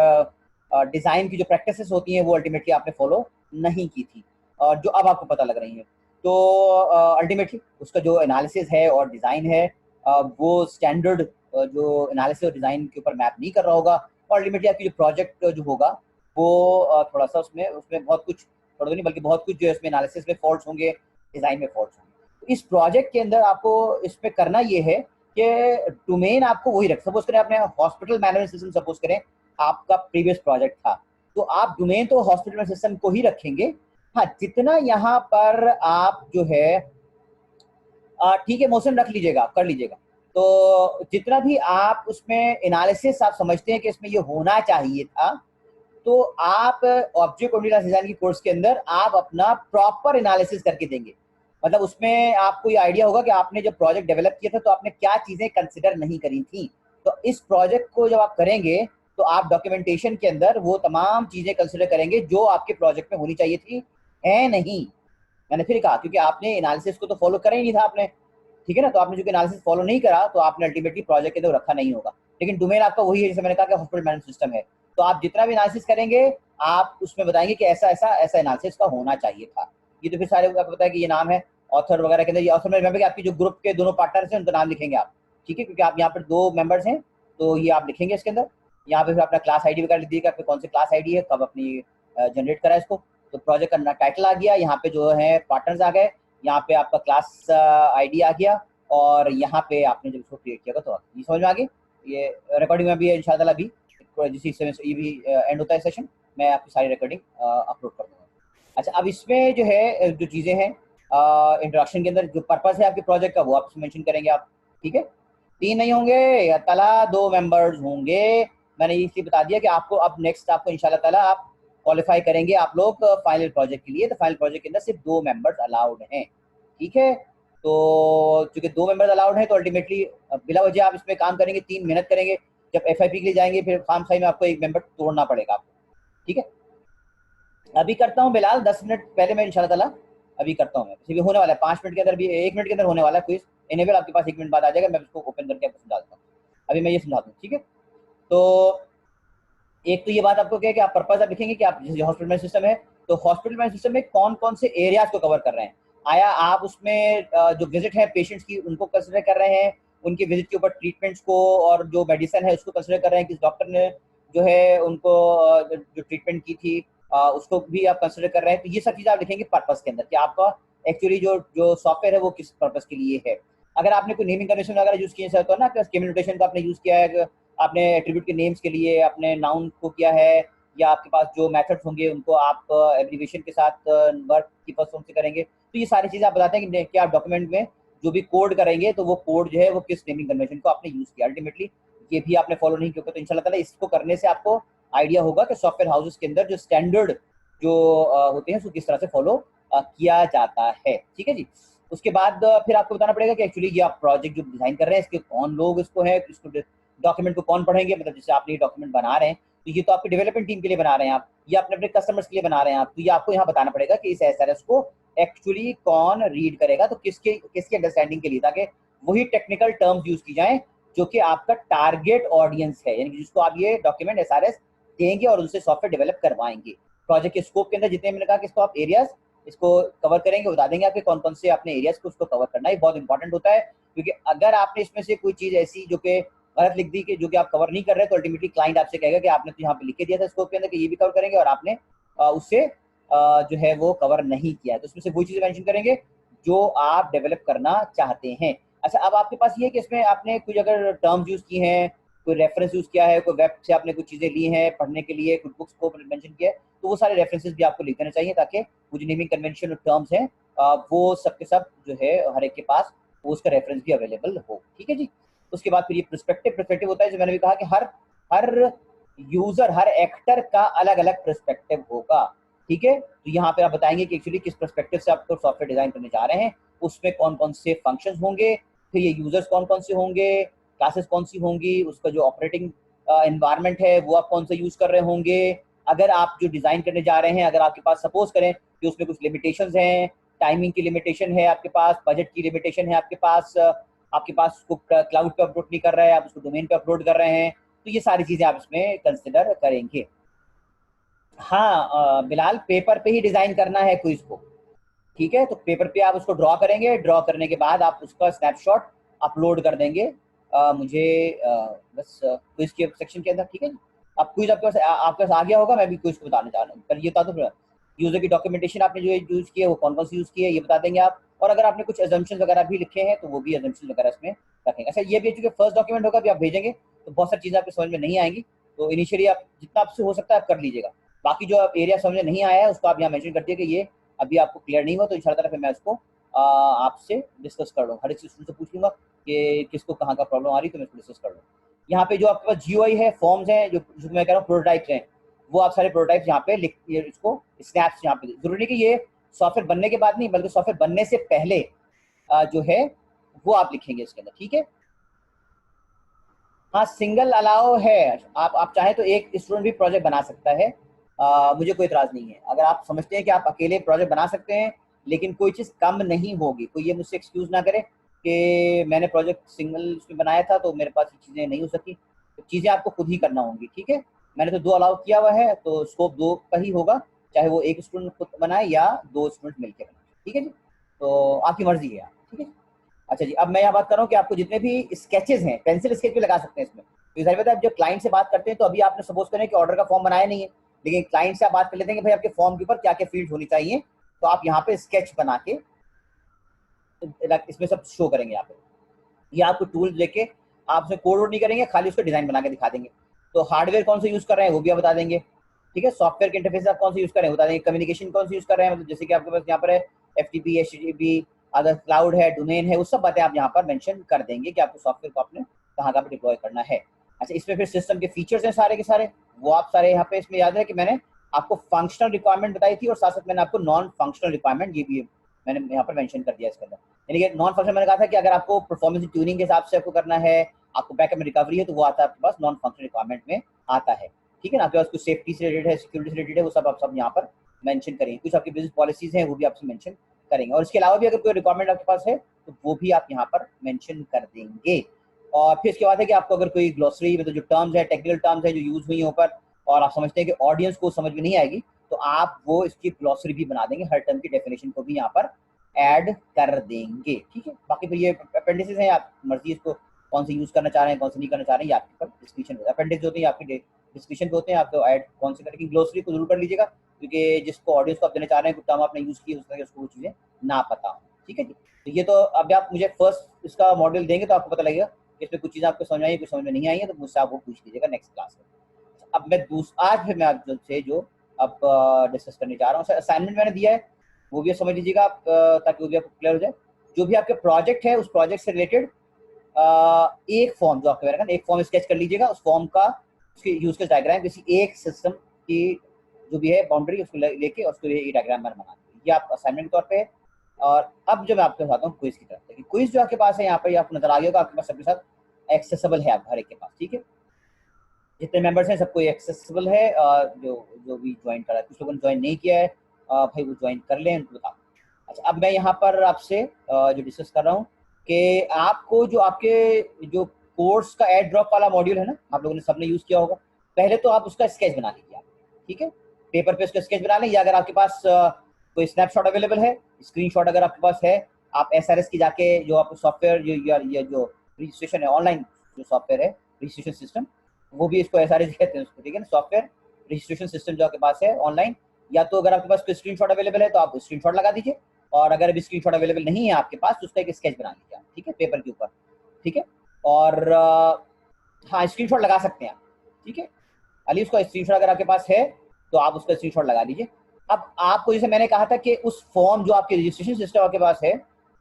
डिज़ाइन की जो प्रैक्टिसेस होती हैं वो अल्टीमेटली आपने फॉलो नहीं की थी, और जो अब आपको पता लग रही है। तो अल्टीमेटली उसका जो एनालिसिस है और डिज़ाइन है वो स्टैंडर्ड जो एनालिसिस और डिज़ाइन के ऊपर मैप नहीं कर रहा होगा, और अल्टीमेटली आपकी जो प्रोजेक्ट जो होगा वो थोड़ा सा उसमें उसमें बहुत कुछ, थोड़ा नहीं बल्कि बहुत कुछ जो है इसमें एनालिसिस में फॉल्ट होंगे, डिज़ाइन में फॉल्ट होंगे। तो इस प्रोजेक्ट के अंदर आपको इसमें करना ये है कि डोमेन आपको वही रख, सपोज करें आपने हॉस्पिटल मैनेजमेंट सिस्टम सपोज करें आपका प्रीवियस प्रोजेक्ट था, तो आप डोमेन तो हॉस्पिटल सिस्टम को ही रखेंगे। हाँ, जितना यहाँ पर आप जो है ठीक है मोशन रख लीजिएगा, कर लीजिएगा, तो जितना भी आप उसमें एनालिसिस आप समझते हैं कि इसमें ये होना चाहिए था, तो आप ऑब्जेक्ट ओरिएंटेड डिजाइन की कोर्स के अंदर आप अपना प्रॉपर एनालिसिस करके देंगे। मतलब उसमें आपको ये आइडिया होगा कि आपने जब प्रोजेक्ट डेवलप किया था तो आपने क्या चीजें कंसिडर नहीं करी थी। तो इस प्रोजेक्ट को जब आप करेंगे तो आप डॉक्यूमेंटेशन के अंदर वो तमाम चीजें कंसिडर करेंगे जो आपके प्रोजेक्ट में होनी चाहिए थी, है नहीं। मैंने फिर कहा क्योंकि आपने एनालिसिस को तो फॉलो करा ही नहीं था आपने, ठीक है ना। तो आपने जो एनालिसिस फॉलो नहीं करा तो आपने अल्टीमेटली प्रोजेक्ट के अंदर रखा नहीं होगा। लेकिन डोमेन आपका वही है, जैसे मैंने कहा कि हॉस्पिटल मैनेजमेंट सिस्टम है, तो आप जितना भी एनालिसिस करेंगे आप उसमें बताएंगे कि ऐसा ऐसा ऐसा एनालिसिस का होना चाहिए था। ये तो फिर सारे आपको पता है कि ये नाम है ऑथर वगैरह के अंदर, ये ऑथर में रिमेंबर कि आपकी जो ग्रुप के दोनों पार्टनर्स हैं उनका नाम लिखेंगे आप, ठीक है, क्योंकि आप यहाँ पर 2 मेंबर्स हैं तो ये आप लिखेंगे इसके अंदर। यहाँ पे फिर अपना क्लास आईडी वगैरह लिख दीजिएगा, कौन सी क्लास आईडी है, कब अपनी जनरेट करा इसको। तो प्रोजेक्ट का टाइटल आ गया, यहाँ पे जो है पार्टनर्स आ गए, यहाँ पे आपका क्लास आईडी आ गया, और यहाँ पे आपने जब इसको क्रिएट किया तो ये समझ में आ गई। ये रिकॉर्डिंग में भी है इंशाल्लाह, अभी जिस हिस्से में ये भी एंड होता है सेशन, मैं आपकी सारी रिकॉर्डिंग अपलोड कर दूंगा। अच्छा, अब इसमें जो है जो चीज़ें हैं इंट्रोडक्शन के अंदर जो पर्पस है आपके प्रोजेक्ट का वो आप मेंशन करेंगे आप, ठीक है। 3 नहीं होंगे या तला 2 मेंबर्स होंगे। मैंने इसलिए बता दिया कि आपको अब नेक्स्ट आपको इंशाल्लाह ताला आप क्वालिफाई करेंगे आप लोग फाइनल प्रोजेक्ट के लिए, तो फाइनल प्रोजेक्ट के अंदर सिर्फ 2 मेंबर्स अलाउड हैं, ठीक है। तो चूंकि 2 मेंबर्स अलाउड हैं तो अल्टीमेटली बिला वजह आप इसमें काम करेंगे, 3 मेहनत करेंगे, जब एफआईपी के लिए जाएंगे फिर खाम खाई में आपको 1 मेंबर तोड़ना पड़ेगा आपको, ठीक है। अभी करता हूँ बिलाल 10 मिनट पहले मैं इंशाल्लाह ताला अभी करता हूँ, मैं होने वाला है 5 मिनट के अंदर, भी 1 मिनट के अंदर होने वाला है क्विज इनेबल, आपके पास 1 मिनट बाद आ जाएगा, मैं उसको ओपन करके आपको समझा देता हूँ। अभी मैं ये समझा दूँ, ठीक है। तो एक तो ये बात आपको क्या है कि आप पर्पज आप लिखेंगे कि आप जैसे हॉस्पिटल मैनेजमेंट सिस्टम है, तो हॉस्पिटल मैनेजमेंट सिस्टम में कौन कौन से एरियाज को कवर कर रहे हैं। आया आप उसमें जो विजिट है पेशेंट्स की उनको कंसिडर कर रहे हैं, उनकी विजिट के ऊपर ट्रीटमेंट्स को और जो मेडिसिन है उसको कंसिडर कर रहे हैं, किस डॉक्टर ने जो है उनको जो ट्रीटमेंट की थी उसको भी आप कंसिडर कर रहे हैं। तो ये सब चीज़ आप लिखेंगे पर्पस के अंदर कि आपका एक्चुअली जो जो सॉफ्टवेयर है वो किस पर्पस के लिए है। अगर आपने कोई नेमिंग कन्वेंशन वगैरह यूज़ किए तो ना कम्युनिकेशन का आपने यूज़ किया है, आपने एट्रीब्यूट के नेम्स के लिए अपने नाउन को किया है, या आपके पास जो मेथड्स होंगे उनको आप एब्रीविएशन के साथ वर्क की फर्स्ट फॉर्म से करेंगे। तो ये सारी चीज़ें आप बताते हैं कि आप डॉक्यूमेंट में जो भी कोड करेंगे तो वो कोड जो है वो किस नेमिंग कन्वेंशन को आपने यूज़ किया। अल्टीमेटली ये भी आपने फॉलो नहीं किया तो इंशाल्लाह ताला इसको करने से आपको आइडिया होगा कि सॉफ्टवेयर हाउसेस के अंदर जो स्टैंडर्ड जो होते हैं उसको किस तरह से फॉलो किया जाता है, ठीक है जी। उसके बाद फिर आपको बताना पड़ेगा कि एक्चुअली ये आप प्रोजेक्ट जो डिजाइन कर रहे हैं इसके कौन लोग इसको है, इसको डॉक्यूमेंट को कौन पढ़ेंगे, मतलब जैसे आपने ये डॉक्यूमेंट बना रहे हैं तो ये तो आपके डेवलपमेंट टीम के लिए बना रहे हैं आप, या अपने अपने कस्टमर्स के लिए बना रहे हैं आप, तो ये आपको यहाँ बताना पड़ेगा कि इस एसआरएस को एक्चुअली कौन रीड करेगा, तो किसके किसकी अंडरस्टैंडिंग के लिए, ताकि वही टेक्निकल टर्म्स यूज की जाए जो कि आपका टारगेट ऑडियंस है, यानी जिसको आप ये डॉक्यूमेंट एसआरएस देंगे और उनसे सॉफ्टवेयर डेवलप करवाएंगे। प्रोजेक्ट के स्कोप के अंदर जितने मैंने कहा कि इसको आप एरियाज इसको कवर करेंगे, बता देंगे आपके कौन कौन से अपने एरियाज को उसको कवर करना है, बहुत इंपॉर्टेंट होता है। क्योंकि अगर आपने इसमें से कोई चीज ऐसी जो कि गलत लिख दी कि जो कि आप कवर नहीं कर रहे तो अल्टीमेटली क्लाइंट आपसे कहेगा कि आपने तो यहाँ पे लिख के दिया था स्कोप के अंदर कि ये भी कवर करेंगे और आपने उससे जो है वो कवर नहीं किया है। तो उसमें से वही चीजें मेंशन करेंगे जो आप डेवलप करना चाहते हैं। अच्छा, अब आपके पास ये है कि इसमें आपने कुछ अगर टर्म्स यूज की हैं, कोई रेफरेंस यूज किया है, कोई वेब से आपने कुछ चीजें ली हैं पढ़ने के लिए, कुछ बुक्स को मेंशन किया है, तो वो सारे रेफरेंसेस भी आपको लिख देना चाहिए ताकि वो जो नेमिंग कन्वेंशन और टर्म्स हैं वो सबके सब जो है हर एक के पास वो उसका रेफरेंस भी अवेलेबल हो, ठीक है जी। उसके बाद फिर ये पर्सपेक्टिव होता है, जो मैंने भी कहा कि हर हर यूजर हर एक्टर का अलग अलग पर्सपेक्टिव होगा, ठीक है। तो यहाँ पे आप बताएंगे कि एक्चुअली किस पर्सपेक्टिव से आप सॉफ्टवेयर डिजाइन करने जा रहे हैं, उसमें कौन कौन से फंक्शंस होंगे, फिर ये यूजर्स कौन कौन से होंगे, क्लासेस कौन सी होंगी, उसका जो ऑपरेटिंग एनवायरनमेंट है वो आप कौन सा यूज कर रहे होंगे, अगर आप जो डिजाइन करने जा रहे हैं, अगर आपके पास सपोज करें कि उसमें कुछ लिमिटेशंस हैं, टाइमिंग की लिमिटेशन है आपके पास, बजट की लिमिटेशन है आपके पास उसको क्लाउड पे अपलोड नहीं कर रहे हैं, आप उसको डोमेन पे अपलोड कर रहे हैं, तो ये सारी चीजें आप इसमें कंसिडर करेंगे। हाँ बिलाल, पेपर पे ही डिजाइन करना है क्विज को, ठीक है। तो पेपर पे आप उसको ड्रॉ करेंगे, ड्रॉ करने के बाद आप उसका स्नैपशॉट अपलोड कर देंगे मुझे बस क्विज के सेक्शन के अंदर, ठीक है। अब क्विज आपके पास आ गया होगा, मैं भी क्विज को बताने जा रहा हूँ। पर ये बता दो, यूजर की डॉक्यूमेंटेशन आपने जो यूज की है वो कौन कौन सी यूज की है ये बता देंगे आप, और अगर आपने कुछ एजम्पशन वगैरह भी लिखे हैं तो वो भी एजम्पशन वगैरह इसमें रखेंगे। अच्छा, ये भी चूंकि फर्स्ट डॉक्यूमेंट होगा, भी आप भेजेंगे तो बहुत सारी चीजें आपको समझ में नहीं आएंगी, तो इनिशियली आप जितना आपसे हो सकता है आप कर लीजिएगा। बाकी जो एरिया समझ में नहीं आया है उसको आप यहाँ मेंशन कर दिए कि ये अभी आपको क्लियर नहीं हुआ, तो इंशाल्लाह फिर मैं उसको आपसे डिस्कस कर लूँ, हर एक स्टूडेंट से पूछ लूंगा कि किसको कहाँ का प्रॉब्लम आ रही है, तो मैं इसको डिस्कस कर लूँ। यहाँ पे जो आपके पास GUI है, फॉर्म्स हैं, जो मैं कह रहा हूँ प्रोटोटाइप्स हैं, वो आप सारे प्रोटोटाइप्स यहाँ पे लिख, इसको स्नैप्स यहाँ पे, जरूरी नहीं कि ये सॉफ्टवेयर बनने के बाद नहीं, बल्कि सॉफ्टवेयर बनने से पहले जो है वो आप लिखेंगे इसके अंदर, ठीक है। हाँ, सिंगल अलाउ है, आप चाहे तो एक स्टूडेंट भी प्रोजेक्ट बना सकता है, मुझे कोई इतराज नहीं है। अगर आप समझते हैं कि आप अकेले प्रोजेक्ट बना सकते हैं लेकिन कोई चीज़ कम नहीं होगी, कोई ये मुझसे एक्सक्यूज ना करे कि मैंने प्रोजेक्ट सिंगल उसमें बनाया था तो मेरे पास ये चीज़ें नहीं हो सकी, तो चीज़ें आपको खुद ही करना होंगी, ठीक है। मैंने तो 2 अलाउ किया हुआ है, तो स्कोप 2 का ही होगा, चाहे वो एक स्टूडेंट खुद बनाए या 2 स्टूडेंट मिलकर बनाए, ठीक है जी। तो आपकी मर्जी है, ठीक है। अच्छा जी, अब मैं यहाँ बात कर रहा हूँ कि आपको जितने भी स्केचेस हैं, पेंसिल स्केच भी लगा सकते हैं इसमें। तो जाहिर बात है, आप जब क्लाइंट से बात करते हैं तो अभी आपने सपोज करें कि ऑर्डर का फॉर्म बनाया नहीं है, लेकिन क्लाइंट से आप बात कर लेते हैं कि भाई आपके फॉर्म के ऊपर क्या क्या फील्ड होनी चाहिए, तो आप यहाँ पे स्केच बना के इसमें सब शो करेंगे यहाँ पे। ये आपको टूल लेके आप उसमें कोड वोड नहीं करेंगे, खाली उसको डिजाइन बना के दिखा देंगे। तो हार्डवेयर कौन सा यूज कर रहे हैं वो भी आप बता देंगे, ठीक है। सॉफ्टवेयर के इंटरफेस आप कौन सा यूज कर रहे हैं बता देंगे। कम्युनिकेशन कौन सा यूज कर रहे हैं, मतलब जैसे कि आपके पास यहाँ पर है FTP, HTTP, अगर क्लाउड है, डोमेन है, वो सब बातें आप यहाँ पर मेंशन कर देंगे कि आपको सॉफ्टवेयर को आपने कहाँ कहाँ पे डिप्लॉय करना है। अच्छा, इसमें फिर सिस्टम के फीचर्स हैं सारे के सारे, वो आप सारे यहाँ पे, इसमें याद है कि मैंने आपको फंक्शनल रिक्वायरमेंट बताई थी और साथ साथ मैंने आपको नॉन फंक्शनल रिक्वायरमेंट ये भी मैंने यहाँ पर मेंशन कर दिया इसके अंदर। यानी कि नॉन फंक्शनल मैंने कहा था कि अगर आपको परफॉर्मेंस ट्यूनिंग के हिसाब से आपको करना है, आपको बैकअप में रिकवरी है, तो वो आता है आपके पास नॉन फंक्शनल रिक्वायरमेंट में आता है, ठीक है ना। आपके पास कुछ सेफ्टी से रिलेटेड है, सिक्योरिटी से रिलेटेड है, वो सब आप सब यहाँ पर मेंशन करेंगे। कुछ आपकी बिजनेस पॉलिसीज हैं वो भी आपसे मेंशन करेंगे, और इसके अलावा भी अगर कोई रिक्वायरमेंट आपके पास है तो वो भी आप यहाँ पर मेंशन कर देंगे। और फिर इसके बाद है कि आपको अगर कोई ग्लोसरी मतलब जो टर्म्स है, टेक्निकल टर्म्स है जो यूज हुई हैं ऊपर, और आप समझते हैं कि ऑडियंस को समझ में नहीं आएगी, तो आप वो इसकी ग्लोसरी भी बना देंगे, हर टर्म की डेफिनेशन को भी यहाँ पर ऐड कर देंगे, ठीक है। बाकी फिर ये अपेंडिसेस हैं, आप मर्जी इसको कौन से यूज करना चाह रहे हैं, कौन से नहीं करना चाह रहे हैं, ये आपके ऊपर डिस्क्रिप्शन अपेंडिक्स होते हैं, आपके डिस्क्रिप्शन पे होते हैं, आपको ऐड कौन से करेंगे। ग्लोसरी को जरूर कर लीजिएगा, क्योंकि जिसको ऑडियंस को आप देना चाह रहे हैं, कुछ टर्म आपने यूज की उसका उसको वो चीजें ना पता हो, ठीक है जी। तो ये तो अब आप मुझे फर्स्ट इसका मॉडल देंगे तो आपको पता लगेगा कि इसमें कुछ चीज़ें आपको समझ आई, कुछ समझ में नहीं आई है, तो मुझसे आप वो पूछ लीजिएगा नेक्स्ट क्लास में। अब मैं आज फिर मैं आपसे जो अब डिस्कस करने जा रहा हूँ, असाइनमेंट मैंने दिया है वो भी समझ लीजिएगा आप, ताकि वो भी आपको क्लियर हो जाए। जो भी आपके प्रोजेक्ट है उस प्रोजेक्ट से रिलेटेड एक फॉर्म जो आपके मेरा एक फॉर्म स्केच कर लीजिएगा, उस फॉर्म का उसके यूज केस डायग्राम किसी एक सिस्टम की जो भी है बाउंड्री उसको लेके उसको ये डायग्राम बना दीजिए, ये आप असाइनमेंट के तौर पे। और अब जो मैं आपके बताता हूँ क्विज की तरफ से, क्विज जो आपके पास है यहाँ पे आपको नजर आ गया होगा, आपके पास सबके साथ एक्सेसिबल है, आप हर एक के पास, ठीक है। जितने मेंबर्स हैं सबको एक्सेसिबल है, जो जो भी ज्वाइन करा है, कुछ लोगों ने ज्वाइन नहीं किया है भाई वो ज्वाइन कर लें, उनको बताओ। अच्छा, अब मैं यहाँ पर आपसे जो डिस्कस कर रहा हूँ कि आपको जो आपके जो कोर्स का एड ड्रॉप वाला मॉड्यूल है ना, आप लोगों ने सबने यूज किया होगा, पहले तो आप उसका स्केच बना लीजिए आप, ठीक है। पेपर पे उसका स्केच बना लें, या अगर आपके पास कोई स्नैपशॉट अवेलेबल है, स्क्रीनशॉट अगर आपके पास है, आप SRS की जाके जो आपको सॉफ्टवेयर जो रजिस्ट्रेशन है ऑनलाइन, जो सॉफ्टवेयर है रजिस्ट्रेशन सिस्टम, वो भी इसको SRS कहते हैं उसको, ठीक है ना, सॉफ्टवेयर रजिस्ट्रेशन सिस्टम जो आपके पास है ऑनलाइन, या तो अगर आपके पास कोई स्क्रीनशॉट अवेलेबल है तो आप स्क्रीनशॉट लगा दीजिए, और अगर अभी स्क्रीनशॉट अवेलेबल नहीं है आपके पास तो उसका एक स्केच बना लीजिए आप, ठीक है, पेपर के ऊपर, ठीक है। और हाँ, स्क्रीनशॉट लगा सकते हैं आप, ठीक है। अली उसका स्क्रीनशॉट अगर आपके पास है तो आप उसका स्क्रीनशॉट लगा दीजिए। अब आपको जैसे मैंने कहा था कि उस फॉर्म जो आपके रजिस्ट्रेशन सिस्टम आपके पास है,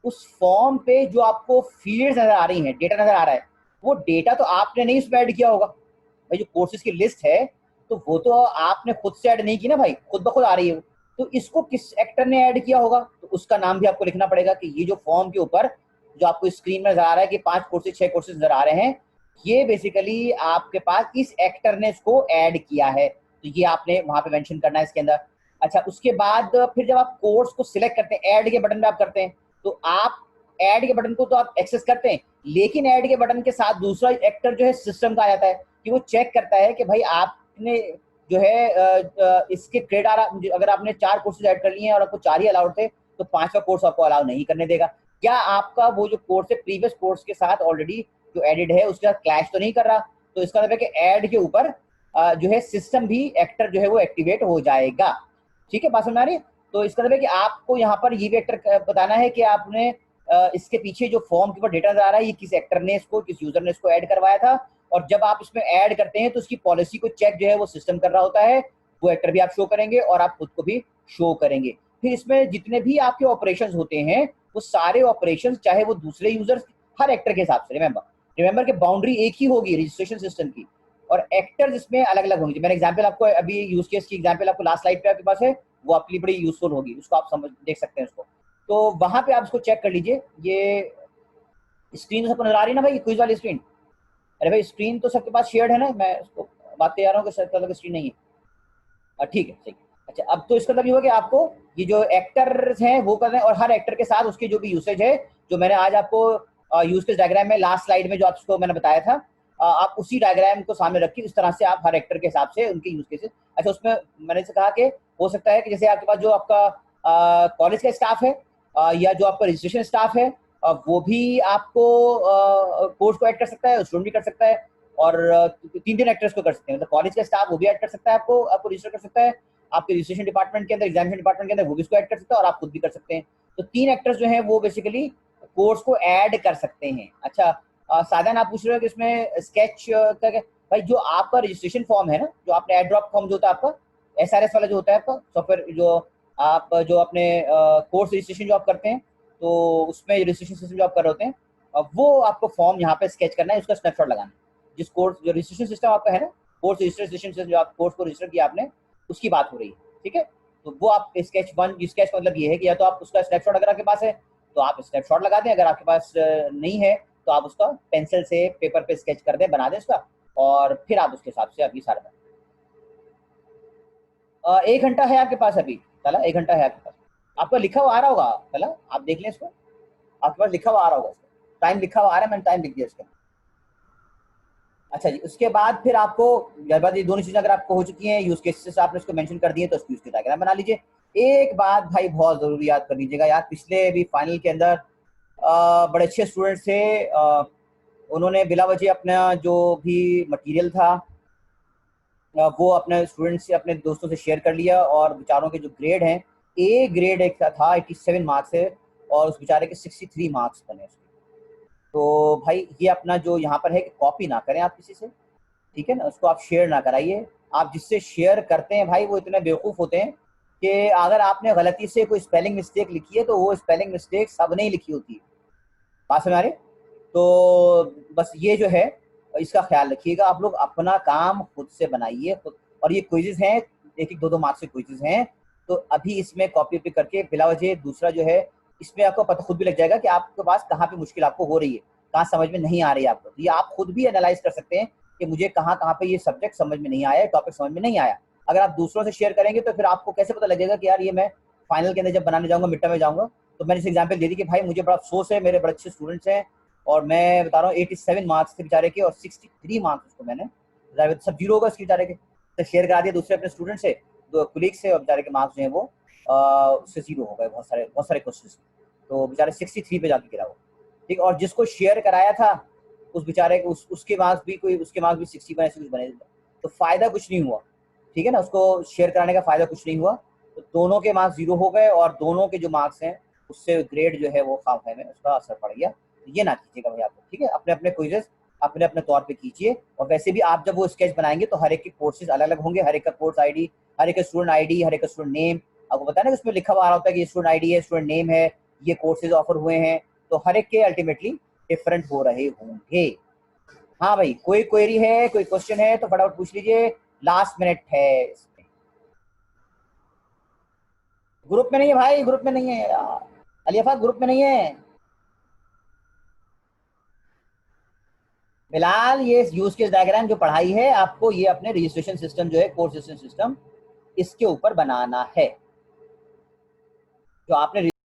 उस फॉर्म पे जो आपको फील्ड्स नजर आ रही हैं, डेटा नजर आ रहा है, वो डेटा तो आपने नहीं उसमें ऐड किया होगा भाई। जो कोर्सेज की लिस्ट है तो वो तो आपने खुद से ऐड नहीं की ना भाई, खुद ब खुद आ रही है। तो इसको किस एक्टर ने ऐड किया होगा, तो उसका नाम भी आपको लिखना पड़ेगा कि ये जो फॉर्म के ऊपर जो आपको स्क्रीन में नजर आ रहा है कि 5 कोर्सेज 6 कोर्सेज नजर आ रहे हैं, ये बेसिकली आपके पास इस एक्टर ने इसको ऐड किया है, तो ये आपने वहां पे मेंशन करना है इसके अंदर। अच्छा, उसके बाद फिर जब आप कोर्स को सिलेक्ट करते हैं, ऐड के बटन पे आप करते हैं, तो आप ऐड के बटन को तो आप एक्सेस करते हैं, लेकिन ऐड के बटन के साथ दूसरा एक्टर जो है सिस्टम का आ जाता है कि वो चेक करता है कि भाई आपने जो है इसके क्रेडिट आ रहा, अगर आपने 4 कोर्सेज ऐड कर लिए हैं और आपको 4 ही अलाउड थे, तो 5वां कोर्स आपको अलाउ नहीं करने देगा। क्या आपका वो जो कोर्स है प्रीवियस कोर्स के साथ ऑलरेडी जो एडिड है उसके साथ क्लैश तो नहीं कर रहा? तो इसका मतलब है कि ऐड के ऊपर जो है सिस्टम भी एक्टर जो है वो एक्टिवेट हो जाएगा। ठीक है, बात समझ आ रही है? तो इसका मतलब है कि आपको यहाँ पर ये भी एक्टर बताना है कि आपने इसके पीछे जो फॉर्म के ऊपर डेटा नजर आ रहा है, ये किस एक्टर ने इसको, किस यूजर ने इसको ऐड करवाया था, और जब आप इसमें ऐड करते हैं तो उसकी पॉलिसी को चेक जो है वो सिस्टम कर रहा होता है, वो एक्टर भी आप शो करेंगे और आप खुद को भी शो करेंगे। फिर इसमें जितने भी आपके ऑपरेशंस होते हैं वो सारे ऑपरेशंस, चाहे वो दूसरे यूजर्स, हर एक्टर के हिसाब से, रिमेंबर कि बाउंड्री एक ही होगी रजिस्ट्रेशन सिस्टम की, और एक्टर्स इसमें अलग अलग होंगे। मैंने एग्जांपल आपको अभी यूज केस की एग्जांपल आपको लास्ट स्लाइड पे आपके पास है, वो आपके लिए बड़ी यूजफुल होगी, उसको आप समझ देख सकते हैं उसको। तो वहां पे आप इसको चेक कर लीजिए। ये स्क्रीन सबको नजर आ रही है ना भाई, क्विज वाली स्क्रीन? अरे भाई स्क्रीन तो सबके पास शेयर्ड है ना, मैं उसको बात कर रहा हूँ कि सबके अलग स्क्रीन नहीं है। ठीक है, सही। अच्छा, अब तो इसका मतलब ये हो गया आपको ये जो एक्टर्स हैं वो कर रहे हैं, और हर एक्टर के साथ उसकी जो भी यूसेज है, जो मैंने आज आपको यूज केस डायग्राम में लास्ट स्लाइड में जो आपको मैंने बताया था, आप उसी डायग्राम को सामने रखिए, इस तरह से आप हर एक्टर के हिसाब से उनके यूज केसेस। अच्छा, उसमें मैंने से कहा कि हो सकता है कि जैसे आपके पास जो आपका कॉलेज का स्टाफ है, या जो आपका रजिस्ट्रेशन स्टाफ है, वो भी आपको कोर्स को ऐड कर सकता है, स्टूडेंट भी कर सकता है, और 3 एक्टर्स को कर सकते हैं, मतलब कॉलेज का स्टाफ वो भी ऐड कर सकता है, आपको आपको रजिस्टर कर सकता है, आपके रजिस्ट्रेशन डिपार्टमेंट के अंदर, एग्जामिनेशन डिपार्टमेंट के अंदर वो भी इसको ऐड कर सकता है, और आप खुद भी कर सकते हैं। तो 3 एक्टर्स जो हैं वो बेसिकली कोर्स को ऐड कर सकते हैं। अच्छा, साधन आप पूछ रहे हो कि इसमें स्केच का भाई जो आपका रजिस्ट्रेशन फॉर्म है ना, जो आपने एड ड्रॉप फॉर्म जो होता है आपका, एसआरएस वाला जो होता है आपका सॉफ्टवेयर, जो अपने कोर्स रजिस्ट्रेशन जो आप करते हैं, तो उसमें रजिस्ट्रेशन सिस्टम जो आप कर रहे होते हैं, वो आपको फॉर्म यहाँ पे स्केच करना है, उसका स्नैपशॉट लगाना है। जिस कोर्स जो रजिस्ट्रेशन सिस्टम आपका है ना, कोर्स रजिस्ट्रेशन सिस्टम जो आप कोर्स को रजिस्टर किया आपने, उसकी बात हो रही है। ठीक है, तो वो आप स्केच 1, स्केच का मतलब ये है कि या तो आप उसका स्नैपशॉट अगर आपके पास है तो आप स्नैपशॉट लगा दें, अगर आपके पास नहीं है तो आप उसका पेंसिल से पेपर पे स्केच कर दें, बना दें उसका, और फिर आप उसके हिसाब से अभी सारा 1 घंटा है आपके पास अभी, चला 1 घंटा है आपके पास। आपका लिखा हुआ आ रहा होगा, चला आप देख लें इसको, आपके पास लिखा हुआ आ रहा होगा, टाइम लिखा हुआ आ रहा है, मैंने टाइम लिख दिया इसका। अच्छा जी, उसके बाद फिर आपको जब बाद ये दोनों चीजें अगर आपको हो चुकी हैं, यूज केसेस आपने इसको मेंशन कर दिए, तो उसकी उसके डायग्राम बना लीजिए। एक बात भाई बहुत जरूरी याद कर लीजिएगा यार, पिछले भी फाइनल के अंदर बड़े अच्छे स्टूडेंट्स थे, उन्होंने बिला वजह अपना जो भी मटेरियल था वो अपने स्टूडेंट्स से, अपने दोस्तों से शेयर कर लिया, और बेचारों के जो ग्रेड हैं, ए ग्रेड एक था 87 मार्क्स है, और उस बेचारे के 63 मार्क्स बने उसके। तो भाई ये अपना जो यहाँ पर है कि कॉपी ना करें आप किसी से, ठीक है ना, उसको आप शेयर ना कराइए। आप जिससे शेयर करते हैं भाई वो इतने बेवकूफ़ होते हैं कि अगर आपने गलती से कोई स्पेलिंग मिस्टेक लिखी है तो वो स्पेलिंग मिस्टेक सबने ही लिखी होती है। बात समझ आ रही? तो बस ये जो है इसका ख्याल रखिएगा, आप लोग अपना काम खुद से बनाइए खुद। और ये क्विजेज हैं, 1-1, 2-2 मार्क्स के क्विजेज हैं, तो अभी इसमें कॉपी पे करके बिला वजह दूसरा जो है, इसमें आपको पता खुद भी लग जाएगा कि आपके पास कहाँ पे मुश्किल आपको हो रही है, कहाँ समझ में नहीं आ रही है आपको। तो ये आप खुद भी एनालाइज कर सकते हैं कि मुझे कहाँ कहाँ पे ये सब्जेक्ट समझ में नहीं आया, टॉपिक समझ में नहीं आया। अगर आप दूसरों से शेयर करेंगे तो फिर आपको कैसे पता लगेगा कि यार ये मैं फाइनल के अंदर जब बनाने जाऊंगा, मिड टर्म में जाऊंगा, तो मैंने इस एग्जाम्पल दे दी कि भाई मुझे बड़ा अफसोस है, मेरे बड़े अच्छे स्टूडेंट्स हैं, और मैं बता रहा हूँ 87 मार्क्स थे बेचारे के, और 63 मार्क्स उसको मैंने सब जीरो होगा इसके बेचारे के, तो शेयर करा दिया दूसरे अपने स्टूडेंट से, दो कुलीग से, और बेचारे के मार्क्स जो है वो उससे जीरो हो गए, बहुत सारे क्वेश्चन। तो बेचारे 63 पे जाके गिरा वो। ठीक, और जिसको शेयर कराया था उस बेचारे को उसके मार्क्स भी कोई, उसके मार्क्स भी 60 बने, 60 बने, तो फायदा कुछ नहीं हुआ। ठीक है ना, उसको शेयर कराने का फायदा कुछ नहीं हुआ, तो दोनों के मार्क्स जीरो हो गए, और दोनों के जो मार्क्स हैं उससे ग्रेड जो है वो खाम है में उसका असर पड़ गया। ये ना कीजिएगा भैया आप, ठीक है, अपने अपने क्विजेस अपने अपने तौर पे कीजिए। और वैसे भी आप जब वो स्केच बनाएंगे तो हर एक के कोर्सेज अलग अलग होंगे, हर एक का कोर्स आईडी, हर एक का स्टूडेंट आईडी, हर एक का स्टूडेंट नेम, आपको बताया ना उसमें लिखा हुआ आ रहा होता है कि ये स्टूडेंट आईडी है, स्टूडेंट नेम है, ये कोर्सेज ऑफर हुए हैं, तो हर एक के अल्टीमेटली डिफरेंट हो रहे होंगे। हाँ भाई, कोई क्वेरी है, कोई क्वेश्चन है तो फटाफट पूछ लीजिए, लास्ट मिनट है इसमें। ग्रुप में नहीं है भाई, ग्रुप में नहीं है यार, अलियाफा ग्रुप में नहीं है फिलहाल ये यूज केस डायग्राम जो पढ़ाई है आपको, ये अपने रजिस्ट्रेशन सिस्टम जो है, कोर्स रजिस्ट्रेशन सिस्टम, इसके ऊपर बनाना है जो आपने